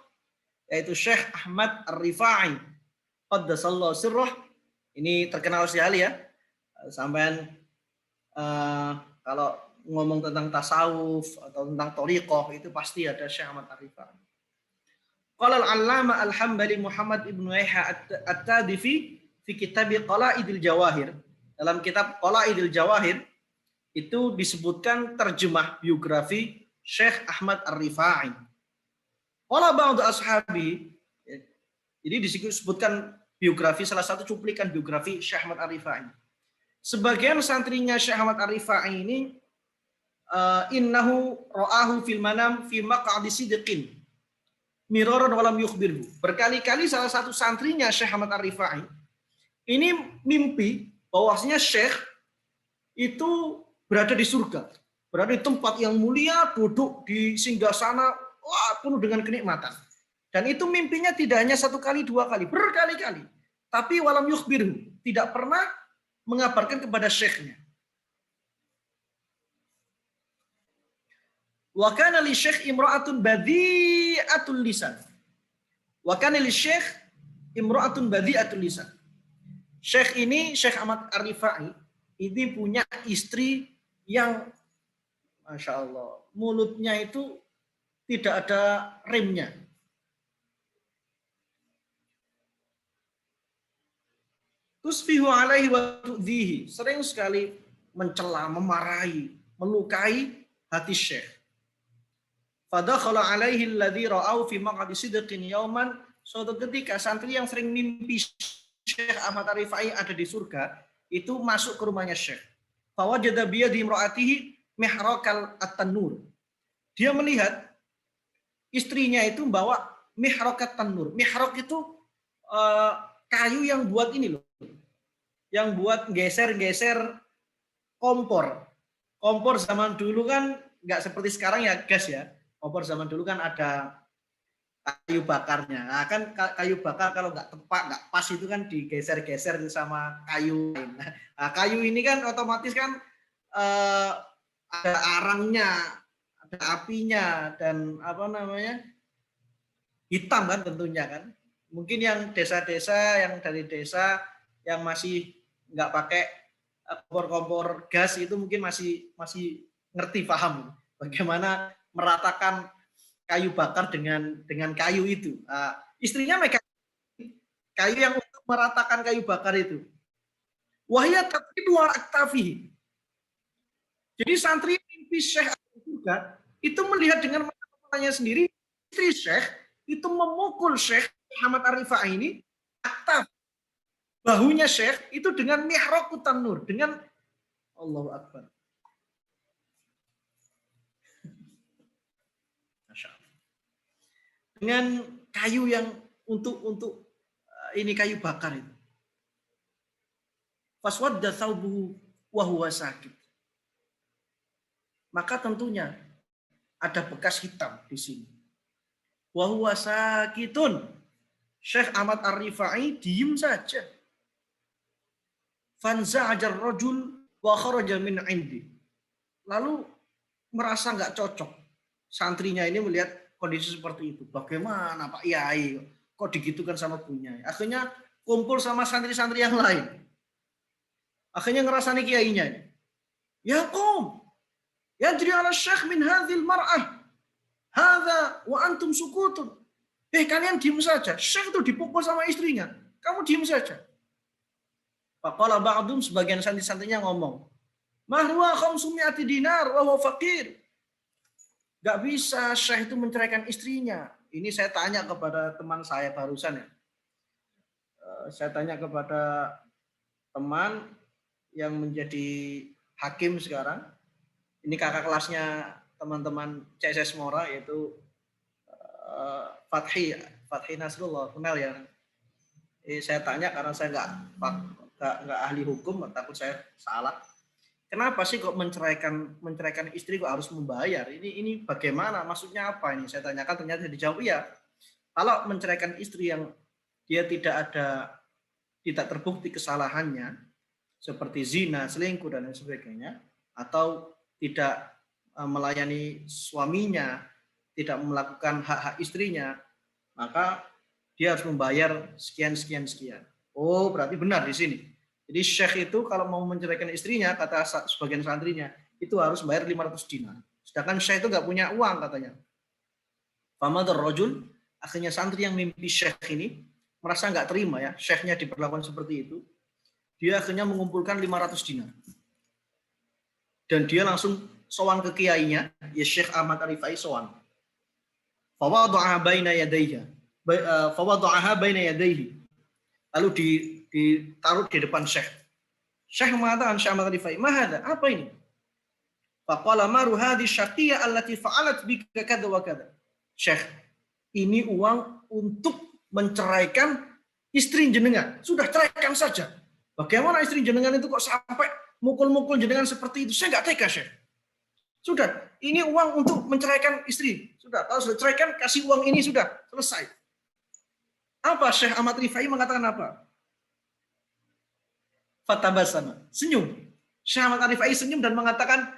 yaitu Syekh Ahmad Ar-Rifai, qaddasallahu sirrah, ini terkenal sekali ya, sampean kalau ngomong tentang tasawuf atau tentang thariqah itu pasti ada Syekh Ahmad Ar-Rifai. Qala al-'allama al-Hambali Muhammad ibnu Yahya at-Tadifi fi kitab Qala'idil Jawahir. Dalam kitab Qala'idil Jawahir itu disebutkan terjemah biografi Syekh Ahmad Ar-Rifai. Qala ba'du ashabi, jadi disebutkan biografi, salah satu cuplikan biografi Syekh Ahmad Ar-Rifai. Sebagian santrinya Syekh Ahmad Ar-Rifai ini innahu ra'ahu fil manam fi maq'adi sidqin miraran walam yukhbirhu. Berkali-kali salah satu santrinya Syekh Ahmad Ar-Rifai ini mimpi bahwasanya Syekh itu berada di surga, berada di tempat yang mulia, duduk di singgasana, wah, penuh dengan kenikmatan. Dan itu mimpinya tidak hanya satu kali, dua kali, berkali-kali. Tapi walam yukhbirhu, tidak pernah mengabarkan kepada syekhnya. Wa kana li syekh imra'atun badi'atul lisan. Wa kana li syekh imra'atun badi'atul lisan. Syekh ini, Syekh Ahmad Ar-Rifai, ini punya istri yang Masya Allah, mulutnya itu tidak ada remnya. Tusfihu alaihi wa tu'dhihi. Sering sekali mencela, memarahi, melukai hati Syekh. Fadakhala alaihi alladhi ra'au fi maq'adi sidqin yauman. Suatu ketika santri yang sering mimpi Syekh Ahmad Ar-Rifai ada di surga, itu masuk ke rumahnya Syekh. Fawajada biyadi imra'atihi mihrakal at-tanur. Dia melihat istrinya itu membawa mihrakat tanur. Mihrak itu kayu yang buat ini loh. Yang buat geser-geser kompor. Kompor zaman dulu kan nggak seperti sekarang ya gas ya. Kompor zaman dulu kan ada kayu bakarnya. Nah, kan kayu bakar kalau nggak tepat, nggak pas itu kan digeser-geser sama kayu lain. Nah, kayu ini kan otomatis kan ada arangnya, ada apinya, dan apa namanya, hitam kan tentunya kan. Mungkin yang desa-desa, yang dari desa yang masih nggak pakai kompor-kompor gas itu mungkin masih ngerti, paham bagaimana meratakan kayu bakar dengan kayu itu. Istrinya megang kayu yang untuk meratakan kayu bakar itu. Wahya taqidu aktafihi. Jadi santri mimpi Syekh juga itu melihat dengan matanya sendiri, istri Syekh itu memukul Syekh Ahmad Ar-Rifai ini, aktaf bahunya Syekh itu dengan mihrakut tanur, dengan Allahu Akbar. Dengan kayu yang untuk ini kayu bakar itu. Faswadda thawbuhu wa huwa sakit. Maka tentunya ada bekas hitam di sini. Wa huwa sakitun. Syekh Ahmad Ar-Rifai diem saja. Fanza'ajar rajul wa kharaja min 'indi. Lalu merasa nggak cocok. Santrinya ini melihat kondisi seperti itu. Bagaimana Pak Yai kok digitukan sama punya? Akhirnya kumpul sama santri-santri yang lain. Akhirnya ngerasani kiainya. Ya qom. Yajri ala syekh min hadhil mar'ah. Hadha wa antum sukutun. Kalian diem saja. Syekh itu dipukul sama istrinya. Kamu diem saja. Faqala ba'dum, sebagian santri-santrinya ngomong. Mahruwa 500 dinar wa huwa faqir. Gak bisa Syekh itu menceraikan istrinya. Ini saya tanya kepada teman saya barusan ya. Saya tanya kepada teman yang menjadi hakim sekarang. Ini kakak kelasnya teman-teman CSS Mora, yaitu Fathi Nasrullah, kenal ya. Saya tanya karena saya nggak ahli hukum, takut saya salah. Kenapa sih kok menceraikan istri kok harus membayar? Ini bagaimana? Maksudnya apa ini? Saya tanyakan, ternyata dijawab ya. Kalau menceraikan istri yang dia tidak terbukti kesalahannya, seperti zina, selingkuh dan lain sebagainya, atau tidak melayani suaminya, tidak melakukan hak-hak istrinya, maka dia harus membayar sekian. Oh, berarti benar di sini. Jadi Syekh itu kalau mau menceraikan istrinya, kata sebagian santrinya, itu harus bayar 500 dinar. Sedangkan Syekh itu nggak punya uang katanya. Famadar rajul, akhirnya santri yang mimpi Syekh ini merasa nggak terima ya, Syekhnya diperlakukan seperti itu. Dia akhirnya mengumpulkan 500 dinar. Dan dia langsung sowan ke kiainya, ya Syekh Ahmad Ar-Rifai sowan. Fawada'aha baina yadayhi. lalu ditaruh di depan Syekh. Syekh mengatakan, Syekh Ahmad Rifai, "Mahada, apa ini?" Faqala maru hadhi syaqiyya allati fa'alat bika kadza wa kadza. Syekh, ini uang untuk menceraikan istri jenengan. Sudah ceraikan saja. Bagaimana istri jenengan itu kok sampai mukul-mukul jenengan seperti itu? Saya nggak tega, Syekh. Sudah, ini uang untuk menceraikan istri. Sudah, kalau sudah ceraikan, kasih uang ini, sudah, selesai. Apa Syekh Ahmad Rifai mengatakan apa? Fatabasama, senyum. Syekh Ahmad Rifai senyum dan mengatakan,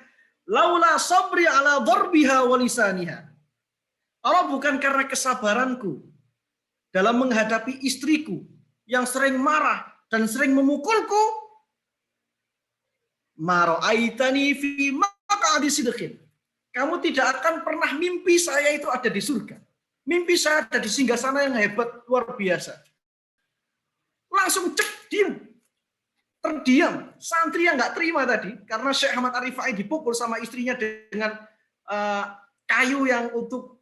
laula sabri ala darbiha wa lisaniha. Kalau bukan karena kesabaranku dalam menghadapi istriku yang sering marah dan sering memukulku, ma ra'aitani fi maq'adi sidqin. Kamu tidak akan pernah mimpi saya itu ada di surga. Mimpi saya ada di singgasana yang hebat, luar biasa. Langsung cek, diam. Terdiam. Santri yang nggak terima tadi, karena Syekh Ahmad Rifai dipukul sama istrinya dengan kayu yang untuk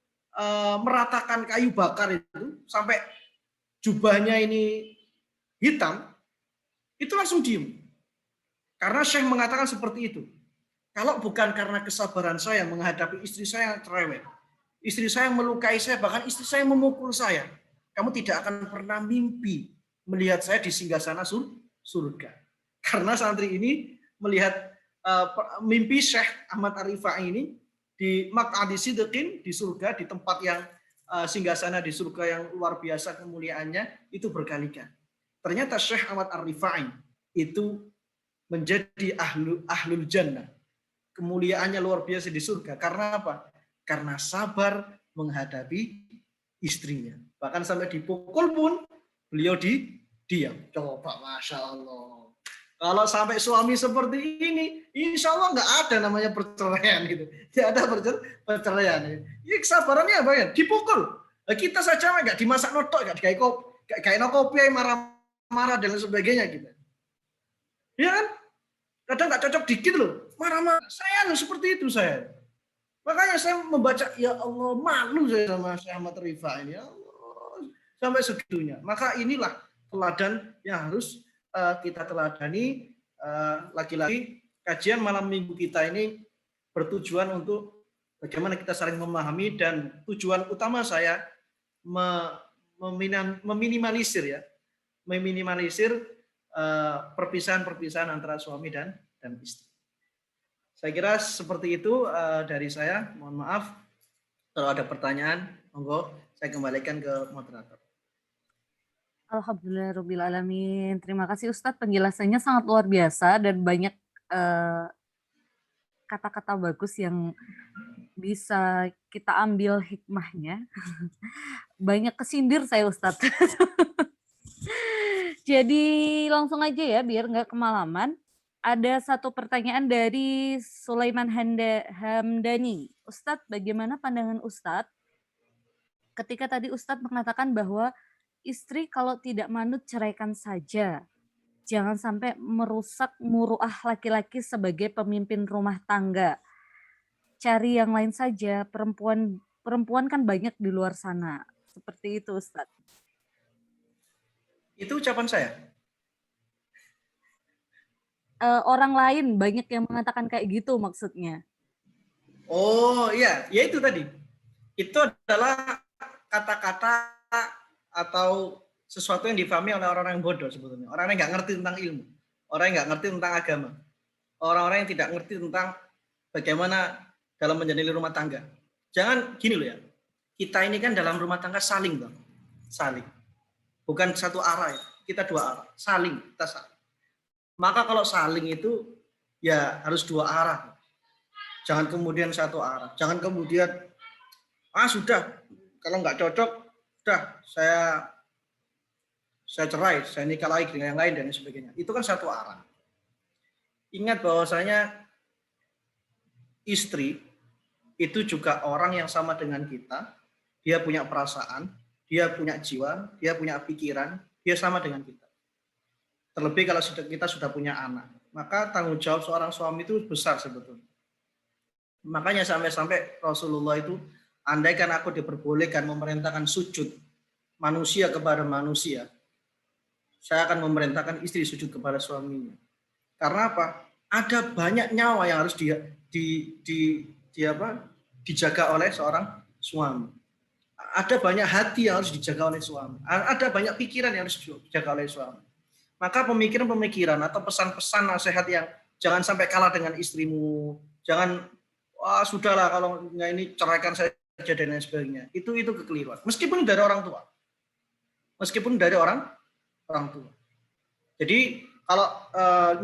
meratakan kayu bakar itu, sampai jubahnya ini hitam, itu langsung diam. Karena Syekh mengatakan seperti itu. Kalau bukan karena kesabaran saya menghadapi istri saya yang cerewet, istri saya melukai saya, bahkan istri saya memukul saya, kamu tidak akan pernah mimpi melihat saya di singgasana surga. Karena santri ini melihat mimpi Syekh Ahmad Rifai ini di maq'adi sidqin, di surga, di tempat yang singgasana di surga yang luar biasa kemuliaannya, itu berkali-kali. Ternyata Syekh Ahmad Rifai itu menjadi ahlul jannah. Kemuliaannya luar biasa di surga. Karena apa? Karena sabar menghadapi istrinya. Bahkan sampai dipukul pun beliau diam. Coba, Masya Allah. Kalau sampai suami seperti ini, insya Allah nggak ada namanya perceraian gitu. Tidak ada perceraian. Ini kesabarannya apa ya? Dipukul. Kita saja nggak dimasak notok, nggak kayak kopi, marah-marah dan lain sebagainya gitu. Ya kan? Kadang nggak cocok dikit loh, marah-marah. Saya seperti itu saya. Makanya saya membaca, ya Allah, malu saya sama Syekh Ahmad Rifai ini. Ya Allah, sampai segitunya. Maka inilah teladan yang harus kita teladani. Lagi-lagi kajian malam minggu kita ini bertujuan untuk bagaimana kita saling memahami, dan tujuan utama saya meminimalisir perpisahan-perpisahan antara suami dan istri. Saya kira seperti itu dari saya. Mohon maaf kalau ada pertanyaan, monggo saya kembalikan ke moderator. Alhamdulillahirrabbilalamin. Terima kasih Ustadz, penjelasannya sangat luar biasa dan banyak kata-kata bagus yang bisa kita ambil hikmahnya. Banyak kesindir saya Ustadz. Jadi langsung aja ya biar nggak kemalaman. Ada satu pertanyaan dari Sulaiman Hamdani. Ustadz, bagaimana pandangan Ustadz ketika tadi Ustadz mengatakan bahwa istri kalau tidak manut ceraikan saja. Jangan sampai merusak muruah laki-laki sebagai pemimpin rumah tangga. Cari yang lain saja, perempuan kan banyak di luar sana. Seperti itu Ustadz. Itu ucapan saya. Orang lain banyak yang mengatakan kayak gitu maksudnya. Oh iya, ya itu tadi. Itu adalah kata-kata atau sesuatu yang difahami oleh orang-orang yang bodoh sebetulnya. Orang yang nggak ngerti tentang ilmu. Orang yang nggak ngerti tentang agama. Orang-orang yang tidak ngerti tentang bagaimana dalam menjalani rumah tangga. Jangan gini loh ya. Kita ini kan dalam rumah tangga saling bang. Saling. Bukan satu arah ya. Kita dua arah. Saling. Kita saling. Maka kalau saling itu ya harus dua arah. Jangan kemudian satu arah. Jangan kemudian sudah kalau nggak cocok, sudah saya cerai, saya nikah lagi dengan yang lain dan sebagainya. Itu kan satu arah. Ingat bahwasanya istri itu juga orang yang sama dengan kita. Dia punya perasaan, dia punya jiwa, dia punya pikiran, dia sama dengan kita. Terlebih kalau kita sudah punya anak, maka tanggung jawab seorang suami itu besar sebetulnya. Makanya sampai-sampai Rasulullah itu, andaikan aku diperbolehkan memerintahkan sujud manusia kepada manusia, saya akan memerintahkan istri sujud kepada suaminya. Karena apa? Ada banyak nyawa yang harus dijaga oleh seorang suami. Ada banyak hati yang harus dijaga oleh suami. Ada banyak pikiran yang harus dijaga oleh suami. Maka pemikiran-pemikiran atau pesan-pesan nasihat yang jangan sampai kalah dengan istrimu, jangan wah sudahlah kalau nggak ini ceraikan saja dan lain sebagainya. Itu kekeliruan. Meskipun dari orang tua. Meskipun dari orang tua. Jadi kalau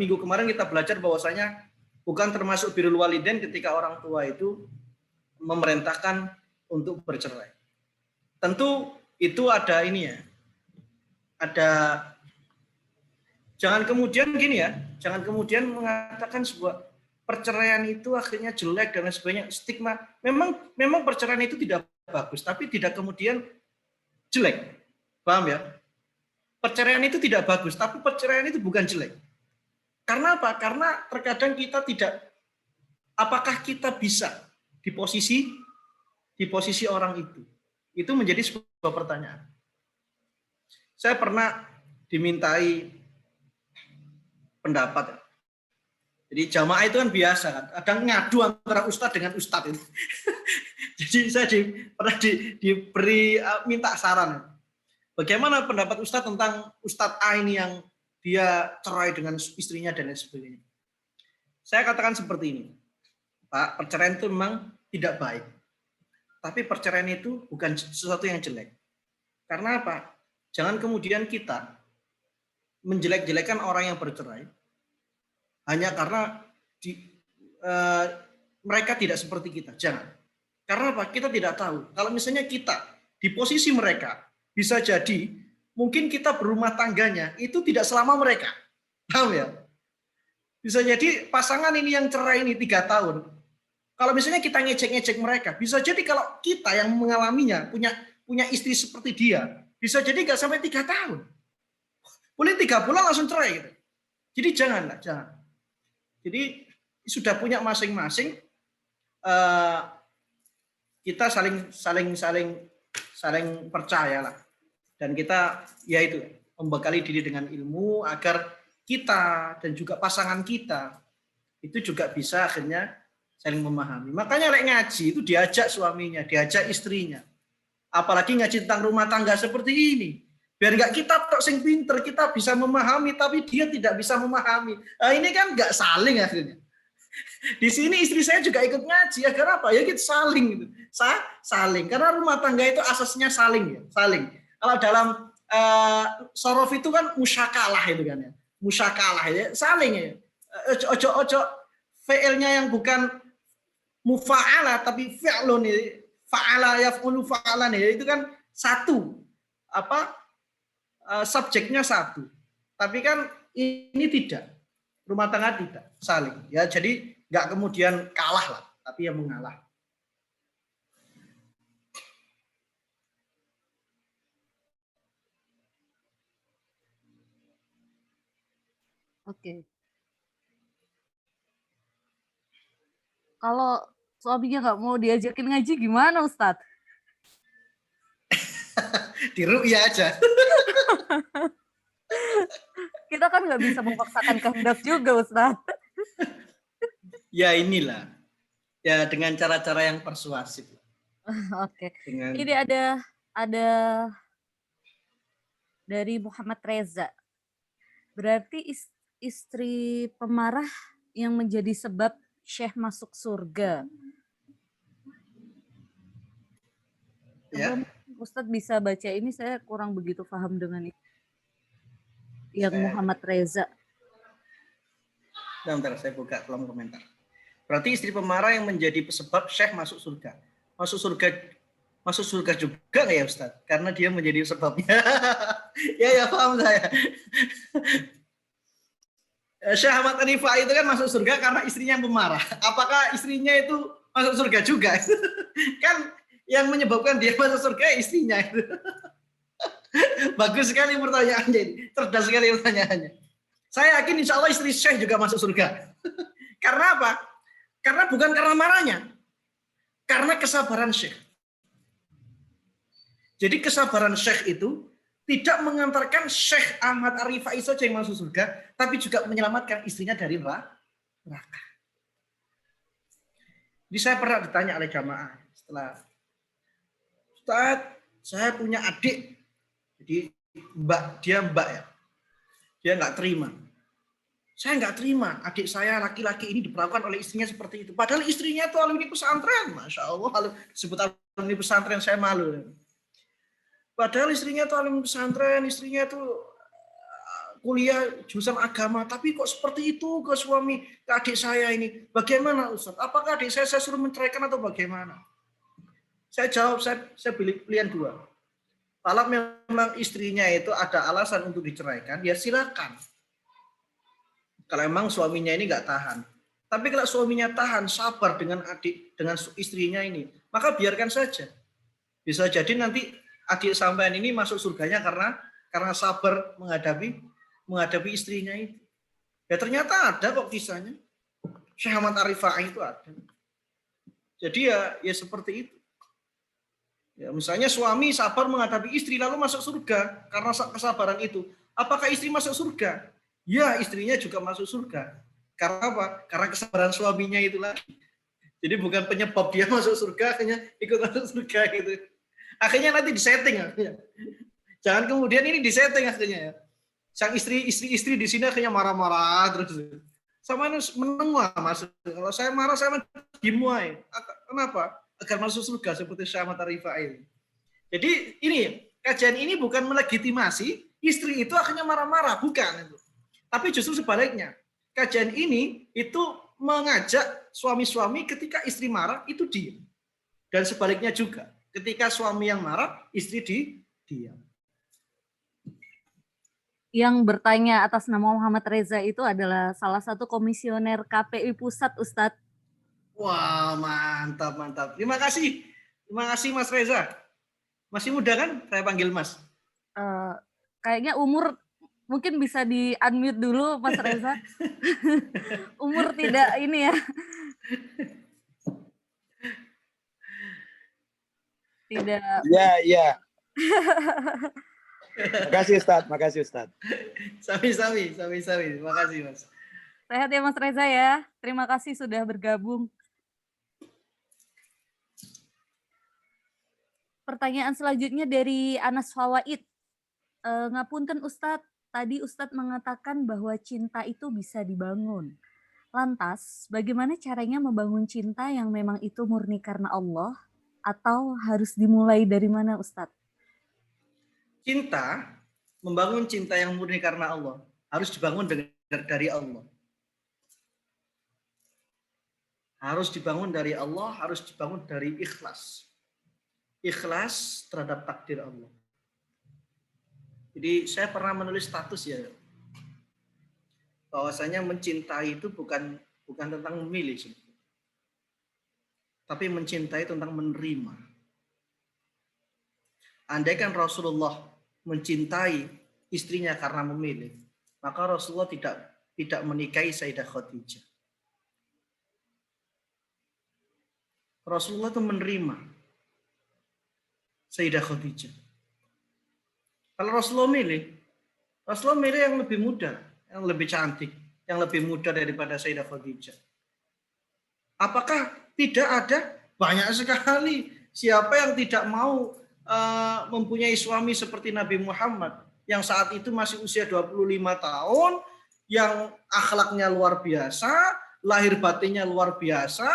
minggu kemarin kita belajar bahwasanya bukan termasuk birrul walidain ketika orang tua itu memerintahkan untuk bercerai. Tentu itu ada ini ya. Ada jangan kemudian gini ya, jangan kemudian mengatakan sebuah perceraian itu akhirnya jelek dan lain sebagainya, stigma. Memang perceraian itu tidak bagus, tapi tidak kemudian jelek. Paham ya? Perceraian itu tidak bagus, tapi perceraian itu bukan jelek. Karena apa? Karena terkadang kita tidak, apakah kita bisa di posisi orang itu? Itu menjadi sebuah pertanyaan. Saya pernah dimintai pendapat. Jadi jamaah itu kan biasa kan, kadang ngadu antara ustadz dengan ustadz itu. Jadi saya pernah diberi minta saran. Bagaimana pendapat ustadz tentang ustadz A ini yang dia cerai dengan istrinya dan lain sebagainya. Saya katakan seperti ini, Pak, perceraian itu memang tidak baik. Tapi perceraian itu bukan sesuatu yang jelek. Karena apa? Jangan kemudian kita menjelek-jelekan orang yang bercerai hanya karena mereka tidak seperti kita. Jangan. Karena apa? Kita tidak tahu. Kalau misalnya kita di posisi mereka, bisa jadi mungkin kita berumah tangganya itu tidak selama mereka. Paham ya? Bisa jadi pasangan ini yang cerai ini 3 tahun. Kalau misalnya kita ngecek-ngecek mereka, bisa jadi kalau kita yang mengalaminya, punya istri seperti dia, bisa jadi nggak sampai 3 tahun. Boleh 3 bulan langsung cerai gitu. Jadi jangan. Jadi sudah punya masing-masing, kita saling percayalah. Dan kita yaitu membekali diri dengan ilmu agar kita dan juga pasangan kita itu juga bisa akhirnya saling memahami. Makanya lek ngaji itu diajak suaminya, diajak istrinya. Apalagi ngaji tentang rumah tangga seperti ini. Biar nggak kita tok sing pinter, kita bisa memahami, tapi dia tidak bisa memahami. Nah, ini kan nggak saling akhirnya. Di sini istri saya juga ikut ngaji, agar apa? Ya kita saling gitu. Saling. Karena rumah tangga itu asasnya saling ya, saling. Kalau dalam sorof itu kan musyakalah itu kan ya. Musyakalah ya, saling ya. Ojo fi'ilnya yang bukan mufa'ala tapi fi'lun ya. Fa'ala yaf'ulu fa'alan ya, itu kan satu. Subjeknya satu. Tapi kan ini tidak. Rumah tangga tidak saling. Ya, jadi nggak kemudian kalah lah, tapi yang mengalah. Oke. Kalau suaminya nggak mau diajakin ngaji gimana, Ustadz? Diru'ya aja. Kita kan nggak bisa memaksakan kehendak juga, Ustadz. Ya inilah. Ya dengan cara-cara yang persuasif. Oke. Ini ada dari Muhammad Reza. Berarti istri pemarah yang menjadi sebab Syekh masuk surga. Ya. Ustadz bisa baca ini, saya kurang begitu paham dengan itu. Yang Muhammad Reza. Bentar, saya buka kolom komentar. Berarti istri pemarah yang menjadi sebab Syekh masuk surga. Masuk surga juga nggak ya Ustadz? Karena dia menjadi sebabnya. ya paham saya. Syekh Ahmad Hanifah itu kan masuk surga karena istrinya pemarah. Apakah istrinya itu masuk surga juga? Kan yang menyebabkan dia masuk surga istrinya itu. Bagus sekali pertanyaannya ini. Cerdas sekali pertanyaannya. Saya yakin insya Allah istri Syekh juga masuk surga. Karena apa? Karena bukan karena marahnya. Karena kesabaran Syekh. Jadi kesabaran Syekh itu tidak mengantarkan Syekh Ahmad Ar-Rifai saja yang masuk surga, tapi juga menyelamatkan istrinya dari neraka. Jadi saya pernah ditanya oleh jamaah setelah, Ustaz, saya punya adik, jadi dia mbak ya, dia nggak terima. Saya nggak terima adik saya laki-laki ini diperlakukan oleh istrinya seperti itu. Padahal istrinya itu alumni pesantren, masya Allah, disebut alumni pesantren saya malu. Padahal istrinya itu alumni pesantren, istrinya itu kuliah jurusan agama, tapi kok seperti itu ke suami, ke adik saya ini. Bagaimana Ustaz? Apakah adik saya suruh menceraikan atau bagaimana? Saya jawab, saya pilihan dua. Kalau memang istrinya itu ada alasan untuk diceraikan, ya silakan. Kalau memang suaminya ini nggak tahan. Tapi kalau suaminya tahan, sabar dengan istrinya ini, maka biarkan saja. Bisa jadi nanti adik sampean ini masuk surganya karena sabar menghadapi istrinya itu. Ya ternyata ada kok kisahnya. Syekh Ahmad Ar-Rifai itu ada. Jadi ya seperti itu. Ya, misalnya suami sabar menghadapi istri lalu masuk surga karena kesabaran itu. Apakah istri masuk surga? Ya, istrinya juga masuk surga. Karena apa? Karena kesabaran suaminya itu lagi. Jadi bukan penyebab dia masuk surga, akhirnya ikut masuk surga gitu. Akhirnya nanti disetting akhirnya. Jangan kemudian ini disetting akhirnya ya. Sang istri di sini akhirnya marah-marah terus. Sama meneng lah Mas. Kalau saya marah saya dimuai. Kenapa? Agar masuk surga seperti Syekh Ahmad Ar-Rifai. Jadi ini kajian ini bukan melegitimasi istri itu akhirnya marah-marah, bukan itu. Tapi justru sebaliknya. Kajian ini itu mengajak suami-suami ketika istri marah itu diam. Dan sebaliknya juga. Ketika suami yang marah, istri diam. Yang bertanya atas nama Muhammad Reza itu adalah salah satu komisioner KPI Pusat, Ustadz. Wah, mantap, mantap. Terima kasih Mas Reza. Masih muda kan? Saya panggil Mas. Kayaknya umur mungkin bisa di-unmute dulu, Mas Reza. Umur tidak ini ya. Tidak. Iya. Makasih Ustadz. Sami. Terima kasih Mas. Sehat ya Mas Reza ya. Terima kasih sudah bergabung. Pertanyaan selanjutnya dari Anas Fawaid. Ngapunten Ustadz, tadi Ustadz mengatakan bahwa cinta itu bisa dibangun. Lantas, bagaimana caranya membangun cinta yang memang itu murni karena Allah? Atau harus dimulai dari mana Ustadz? Membangun cinta yang murni karena Allah, harus dibangun dari Allah. Harus dibangun dari Allah, harus dibangun dari ikhlas. Ikhlas terhadap takdir Allah. Jadi saya pernah menulis status ya, bahwasanya mencintai itu bukan tentang memilih, tapi mencintai tentang menerima. Andaikan Rasulullah mencintai istrinya karena memilih, maka Rasulullah tidak menikahi Sayyidah Khadijah. Rasulullah itu menerima Sayyidah Khadijah. Kalau Rasulullah milih yang lebih muda, yang lebih cantik, yang lebih muda daripada Sayyidah Khadijah. Apakah tidak ada? Banyak sekali. Siapa yang tidak mau mempunyai suami seperti Nabi Muhammad yang saat itu masih usia 25 tahun, yang akhlaknya luar biasa, lahir batinnya luar biasa.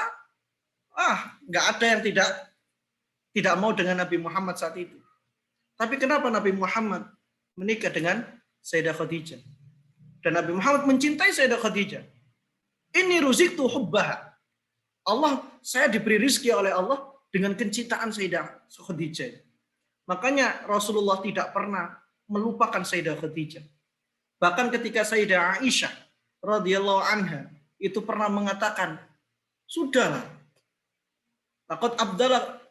Nggak ada yang tidak mau dengan Nabi Muhammad saat itu. Tapi kenapa Nabi Muhammad menikah dengan Sayyidah Khadijah? Dan Nabi Muhammad mencintai Sayyidah Khadijah. Ini ruziktu hubbaha. Saya diberi rizki oleh Allah dengan kecintaan Sayyidah Khadijah. Makanya Rasulullah tidak pernah melupakan Sayyidah Khadijah. Bahkan ketika Sayyidah Aisyah radhiyallahu anha itu pernah mengatakan, sudahlah, laqad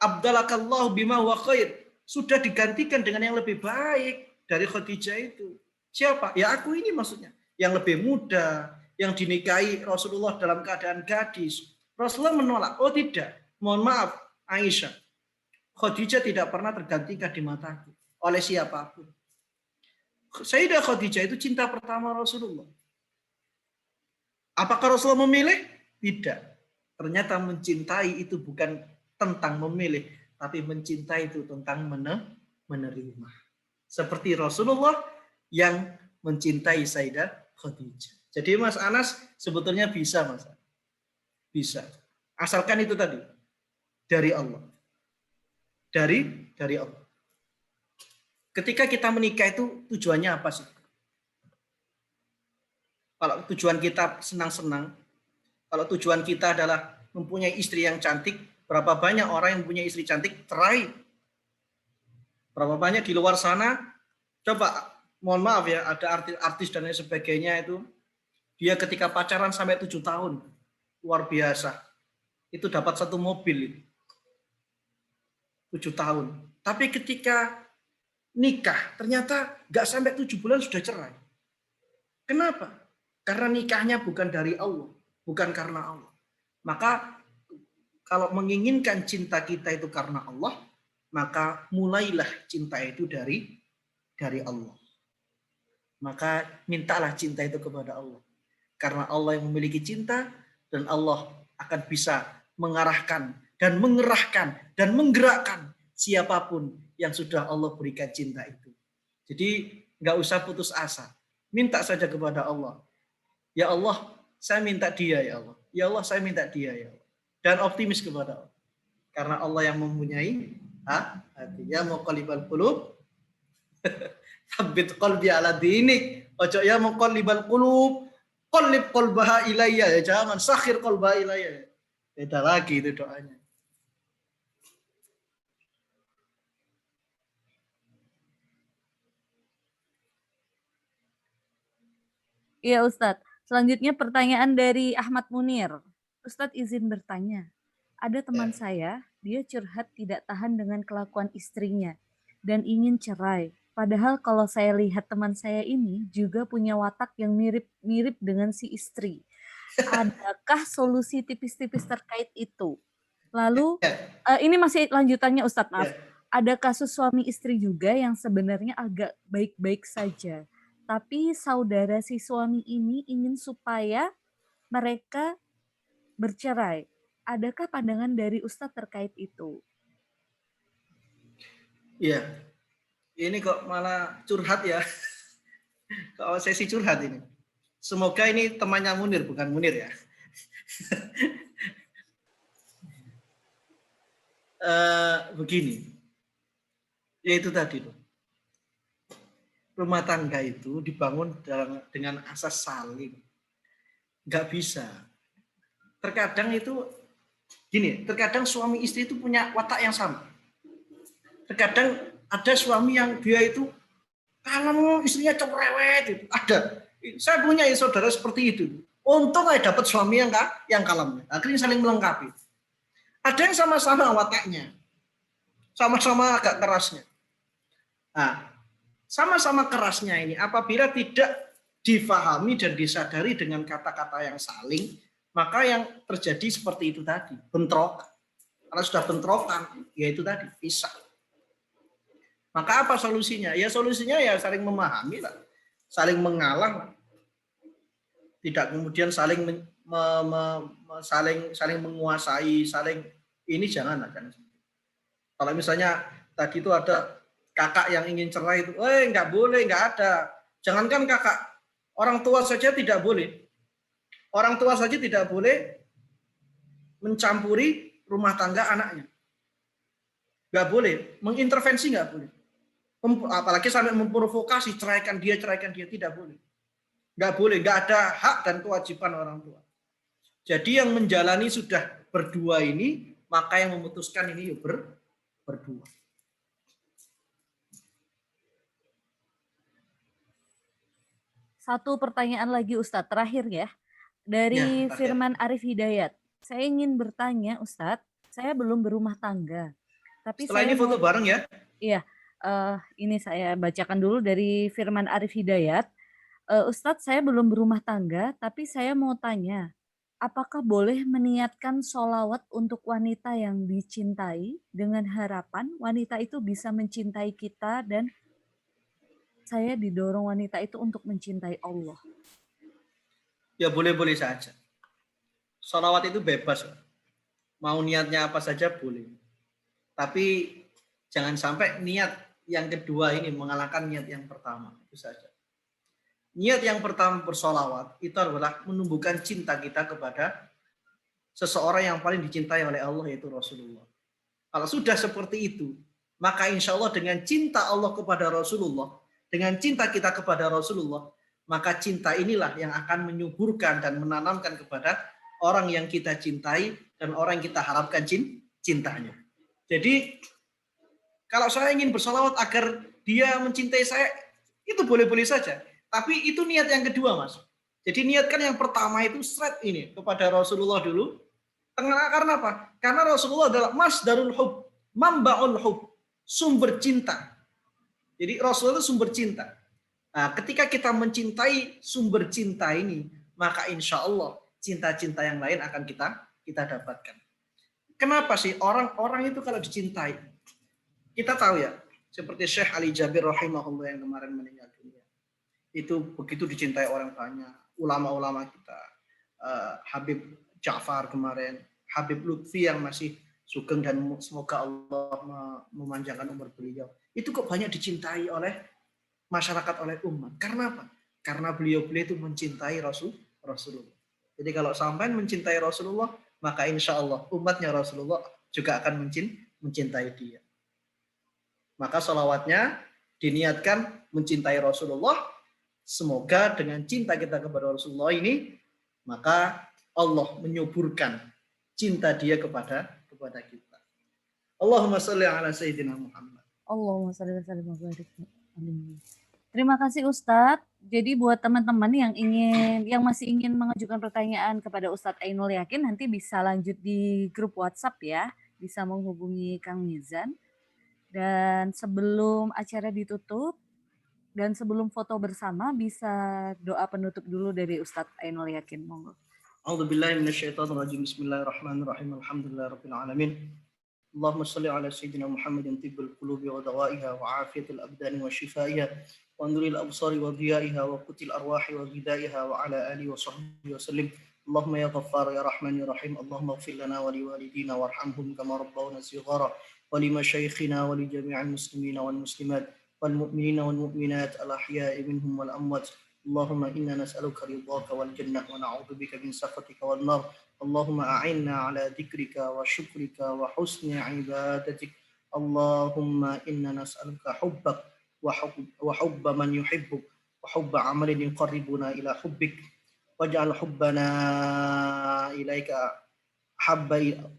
abdalakallahu bima huwa khair. Sudah digantikan dengan yang lebih baik dari Khadijah itu. Siapa? Ya aku ini maksudnya. Yang lebih muda, yang dinikahi Rasulullah dalam keadaan gadis. Rasulullah menolak. Oh tidak, mohon maaf Aisyah. Khadijah tidak pernah tergantikan di mataku oleh siapapun. Sayyidah Khadijah itu cinta pertama Rasulullah. Apakah Rasulullah memilih? Tidak. Ternyata mencintai itu bukan tentang memilih, tapi mencintai itu tentang menerima. Seperti Rasulullah yang mencintai Sayyidah Khadijah. Jadi Mas Anas sebetulnya bisa, Mas. Bisa. Asalkan itu tadi dari Allah. Dari Allah. Ketika kita menikah itu tujuannya apa sih? Kalau tujuan kita senang-senang, kalau tujuan kita adalah mempunyai istri yang cantik, berapa banyak orang yang mempunyai istri cantik cerai? Berapa banyak di luar sana? Coba, mohon maaf ya, ada artis dan lain sebagainya itu, dia ketika pacaran sampai 7 tahun, luar biasa. Itu dapat 1 mobil, 7 tahun. Tapi ketika nikah, ternyata nggak sampai 7 bulan sudah cerai. Kenapa? Karena nikahnya bukan dari Allah, bukan karena Allah. Maka kalau menginginkan cinta kita itu karena Allah, maka mulailah cinta itu dari Allah. Maka mintalah cinta itu kepada Allah. Karena Allah yang memiliki cinta, dan Allah akan bisa mengarahkan dan mengerahkan dan menggerakkan siapapun yang sudah Allah berikan cinta itu. Jadi nggak usah putus asa. Minta saja kepada Allah. Ya Allah, saya minta dia ya Allah. Ya Allah, saya minta dia ya Allah. Dan optimis kepada Allah. Karena Allah yang mempunyai hati. Ya muqallibal qulub, tsabbit qalbi ala dinik. Ojo ya muqallibal qulub, qallib qalbaha ilayya. Ya jangan sakhir qalbaha ilayya. Beda lagi itu doanya. Iya Ustadz. Selanjutnya pertanyaan dari Ahmad Munir. Ustadz izin bertanya. Ada teman saya, dia curhat tidak tahan dengan kelakuan istrinya dan ingin cerai. Padahal kalau saya lihat teman saya ini juga punya watak yang mirip-mirip dengan si istri. Adakah solusi tipis-tipis terkait itu? Lalu, ini masih lanjutannya Ustadz, maaf. Ada kasus suami istri juga yang sebenarnya agak baik-baik saja. Tapi saudara si suami ini ingin supaya mereka bercerai. Adakah pandangan dari Ustadz terkait itu? Iya, ini kok malah curhat ya. Kalau sesi curhat ini. Semoga ini temannya Munir, bukan Munir ya. Begini, yaitu tadi tuh. Rumah tangga itu dibangun dengan asas saling. Nggak bisa. Terkadang itu, gini, terkadang suami istri itu punya watak yang sama. Terkadang ada suami yang dia itu, kalau istrinya cerewet, gitu. Ada. Saya punya saudara seperti itu. Untung aja dapat suami yang kalem. Akhirnya saling melengkapi. Ada yang sama-sama wataknya. Sama-sama agak kerasnya. Nah, sama-sama kerasnya ini apabila tidak difahami dan disadari dengan kata-kata yang saling, maka yang terjadi seperti itu tadi, bentrok. Karena sudah bentrokan, ya itu tadi, pisah. Maka apa solusinya? Ya solusinya ya saling memahami lah, saling mengalah lah. Tidak kemudian saling menguasai, saling ini jangan. Kalau misalnya tadi itu ada kakak yang ingin cerai itu, nggak boleh, nggak ada. Jangankan kakak, orang tua saja tidak boleh. Orang tua saja tidak boleh mencampuri rumah tangga anaknya. Nggak boleh, mengintervensi nggak boleh. Apalagi sampai memprovokasi, ceraikan dia, tidak boleh. Nggak boleh, nggak ada hak dan kewajiban orang tua. Jadi yang menjalani sudah berdua ini, maka yang memutuskan ini berdua. Satu pertanyaan lagi Ustadz, terakhir ya. Dari Firman Arif Hidayat. Saya ingin bertanya Ustadz, saya belum berumah tangga. Tapi setelah ini foto bareng ya. Iya, ini saya bacakan dulu dari Firman Arif Hidayat. Ustadz, saya belum berumah tangga, tapi saya mau tanya, apakah boleh meniatkan sholawat untuk wanita yang dicintai dengan harapan wanita itu bisa mencintai kita dan saya didorong wanita itu untuk mencintai Allah. Ya boleh-boleh saja. Sholawat itu bebas. Mau niatnya apa saja boleh. Tapi jangan sampai niat yang kedua ini mengalahkan niat yang pertama. Itu saja. Niat yang pertama bersolawat itu adalah menumbuhkan cinta kita kepada seseorang yang paling dicintai oleh Allah, yaitu Rasulullah. Kalau sudah seperti itu, maka insya Allah dengan cinta Allah kepada Rasulullah, dengan cinta kita kepada Rasulullah, maka cinta inilah yang akan menyuburkan dan menanamkan kepada orang yang kita cintai dan orang yang kita harapkan cintanya. Jadi kalau saya ingin bersolawat agar dia mencintai saya, itu boleh-boleh saja. Tapi itu niat yang kedua, Mas. Jadi niatkan yang pertama itu straight ini kepada Rasulullah dulu. Karena apa? Karena Rasulullah adalah masdarul hub, mambaul hub, sumber cinta. Jadi Rasulullah itu sumber cinta. Nah, ketika kita mencintai sumber cinta ini, maka insya Allah cinta-cinta yang lain akan kita dapatkan. Kenapa sih orang-orang itu kalau dicintai? Kita tahu ya, seperti Syekh Ali Jabir rahimahullah yang kemarin meninggal dunia. Itu begitu dicintai orang banyak, ulama-ulama kita, Habib Ja'far kemarin, Habib Lutfi yang masih sugeng dan semoga Allah memanjangkan umur beliau. Itu kok banyak dicintai oleh masyarakat, oleh umat. Karena apa? Karena beliau-beliau itu mencintai Rasulullah. Jadi kalau sampai mencintai Rasulullah, maka insya Allah umatnya Rasulullah juga akan mencintai dia. Maka sholawatnya diniatkan mencintai Rasulullah. Semoga dengan cinta kita kepada Rasulullah ini, maka Allah menyuburkan cinta dia kepada kita. Allahumma sholli ala Sayyidina Muhammad. Allahumma sholli wa sallim wa barik. Terima kasih Ustadz. Jadi buat teman-teman yang masih ingin mengajukan pertanyaan kepada Ustadz Ainul Yakin, nanti bisa lanjut di grup WhatsApp ya, bisa menghubungi Kang Mizan. Dan sebelum acara ditutup dan sebelum foto bersama, bisa doa penutup dulu dari Ustadz Ainul Yakin, monggo. A'udzubillahi minasyaitonirrajim. Bismillahirrahmanirrahim. Alhamdulillahirabbil alamin. Allahumma shalli ala sayyidina Muhammadin tibbul qulubi wa dawaiha wa afiyatil abdani wa shifaiha wa nuril absari wa dhiyaiha wa qutil arwahi wa ghidaiha wa ala alihi wa sahbihi wa sallim. Allahumma ya Ghaffar ya Rahman ya Rahim. Allahumma ighfir lana wa liwalidina warhamhum kama rabbawna shighara wa li masyayikhina wa li jami'il muslimina wal muslimat wal mu'minina wal mu'minat al ahya'i minhum wal amwat. Allahumma inna nas'aluka ridhaka wal jannah wa na'udzu bika min sakhatika wan nar. اللهم أعنا على ذكرك وشكرك وحسن عبادتك. اللهم إنا نسألك حبك وحب من يحبك وحب عمل يقربنا إلى حبك. واجعل حبنا إليك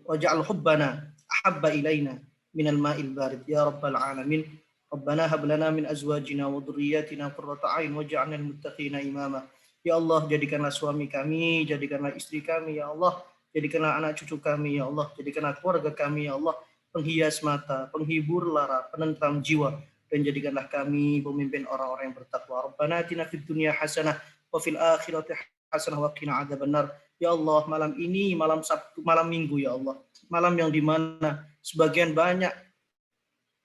واجعل حبنا أحب إلينا من الماء البارد يا رب العالمين. ربنا هب لنا من أزواجنا وذرياتنا قرة أعين واجعلنا للمتقين إماما. Ya Allah, jadikanlah suami kami, jadikanlah istri kami, ya Allah, jadikanlah anak cucu kami, ya Allah, jadikanlah keluarga kami, ya Allah, penghias mata, penghibur lara, penentram jiwa, dan jadikanlah kami pemimpin orang-orang yang bertakwa. Rabbana atina fid dunya hasanah wa fil akhirati hasanah wa qina adzabannar. Ya Allah, malam ini malam Sabtu, malam Minggu, ya Allah, malam yang dimana sebagian banyak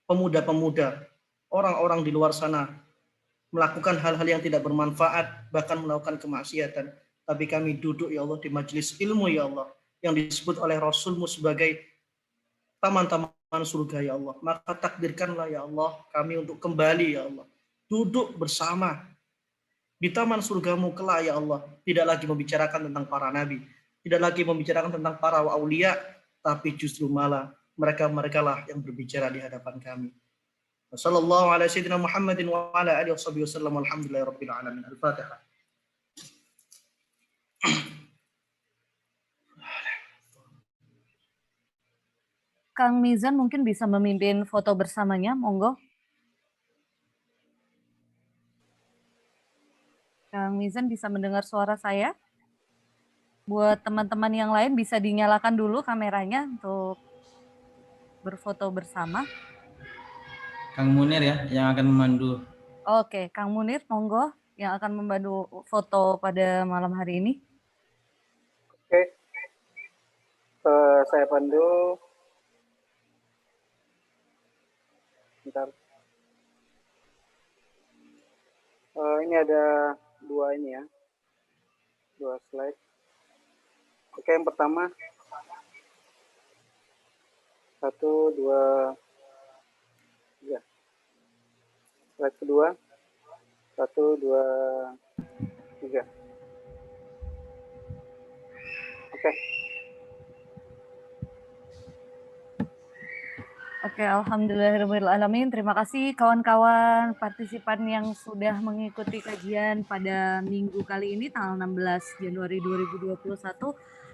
pemuda-pemuda, orang-orang di luar sana melakukan hal-hal yang tidak bermanfaat, bahkan melakukan kemaksiatan. Tapi kami duduk, ya Allah, di majelis ilmu, ya Allah, yang disebut oleh Rasul-Mu sebagai taman-taman surga, ya Allah. Maka takdirkanlah, ya Allah, kami untuk kembali, ya Allah, duduk bersama di taman surga-Mu kelak, ya Allah. Tidak lagi membicarakan tentang para nabi, tidak lagi membicarakan tentang para aulia, tapi justru malah mereka lah yang berbicara di hadapan kami. Wassallallahu ala sayyidina Muhammadin wa ala alihi washabihi wasallam. Alhamdulillahirabbil alamin. Al-Fatihah. Kang Mizan mungkin bisa memimpin foto bersamanya, monggo. Kang Mizan bisa mendengar suara saya? Buat teman-teman yang lain bisa dinyalakan dulu kameranya untuk berfoto bersama. Kang Munir ya yang akan memandu. Oke, Kang Munir, monggo yang akan membantu foto pada malam hari ini. Oke, saya pandu. Bentar. ini ada dua ini ya, dua slide. Oke, yang pertama 1, 2, 3. Slide kedua 1, 2, 3. Oke. Oke, alhamdulillahirrahmanirrahim. Terima kasih kawan-kawan partisipan yang sudah mengikuti kajian pada minggu kali ini tanggal 16 Januari 2021.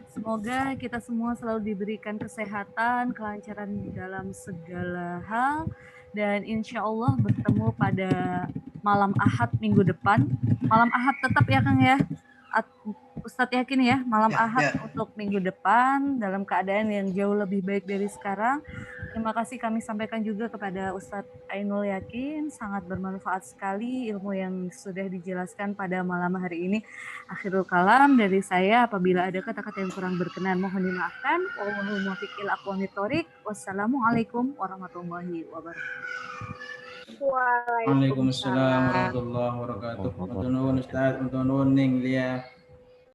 Semoga kita semua selalu diberikan kesehatan, kelancaran dalam segala hal, dan insya Allah bertemu pada malam Ahad minggu depan. Malam Ahad tetap ya Kang ya? Ustadz yakin ya malam Ahad untuk minggu depan dalam keadaan yang jauh lebih baik dari sekarang. Terima kasih kami sampaikan juga kepada Ustadz Ainul Yakin, sangat bermanfaat sekali ilmu yang sudah dijelaskan pada malam hari ini. Akhirul kalam dari saya, apabila ada kata-kata yang kurang berkenan mohon dimaafkan. Wallahul muwaffiq ila aqwamit thoriq. Wassalamualaikum warahmatullahi wabarakatuh. Waalaikumsalam warahmatullahi wabarakatuh. Untuk nuwun Ustaz, untuk nuwun ning Lia.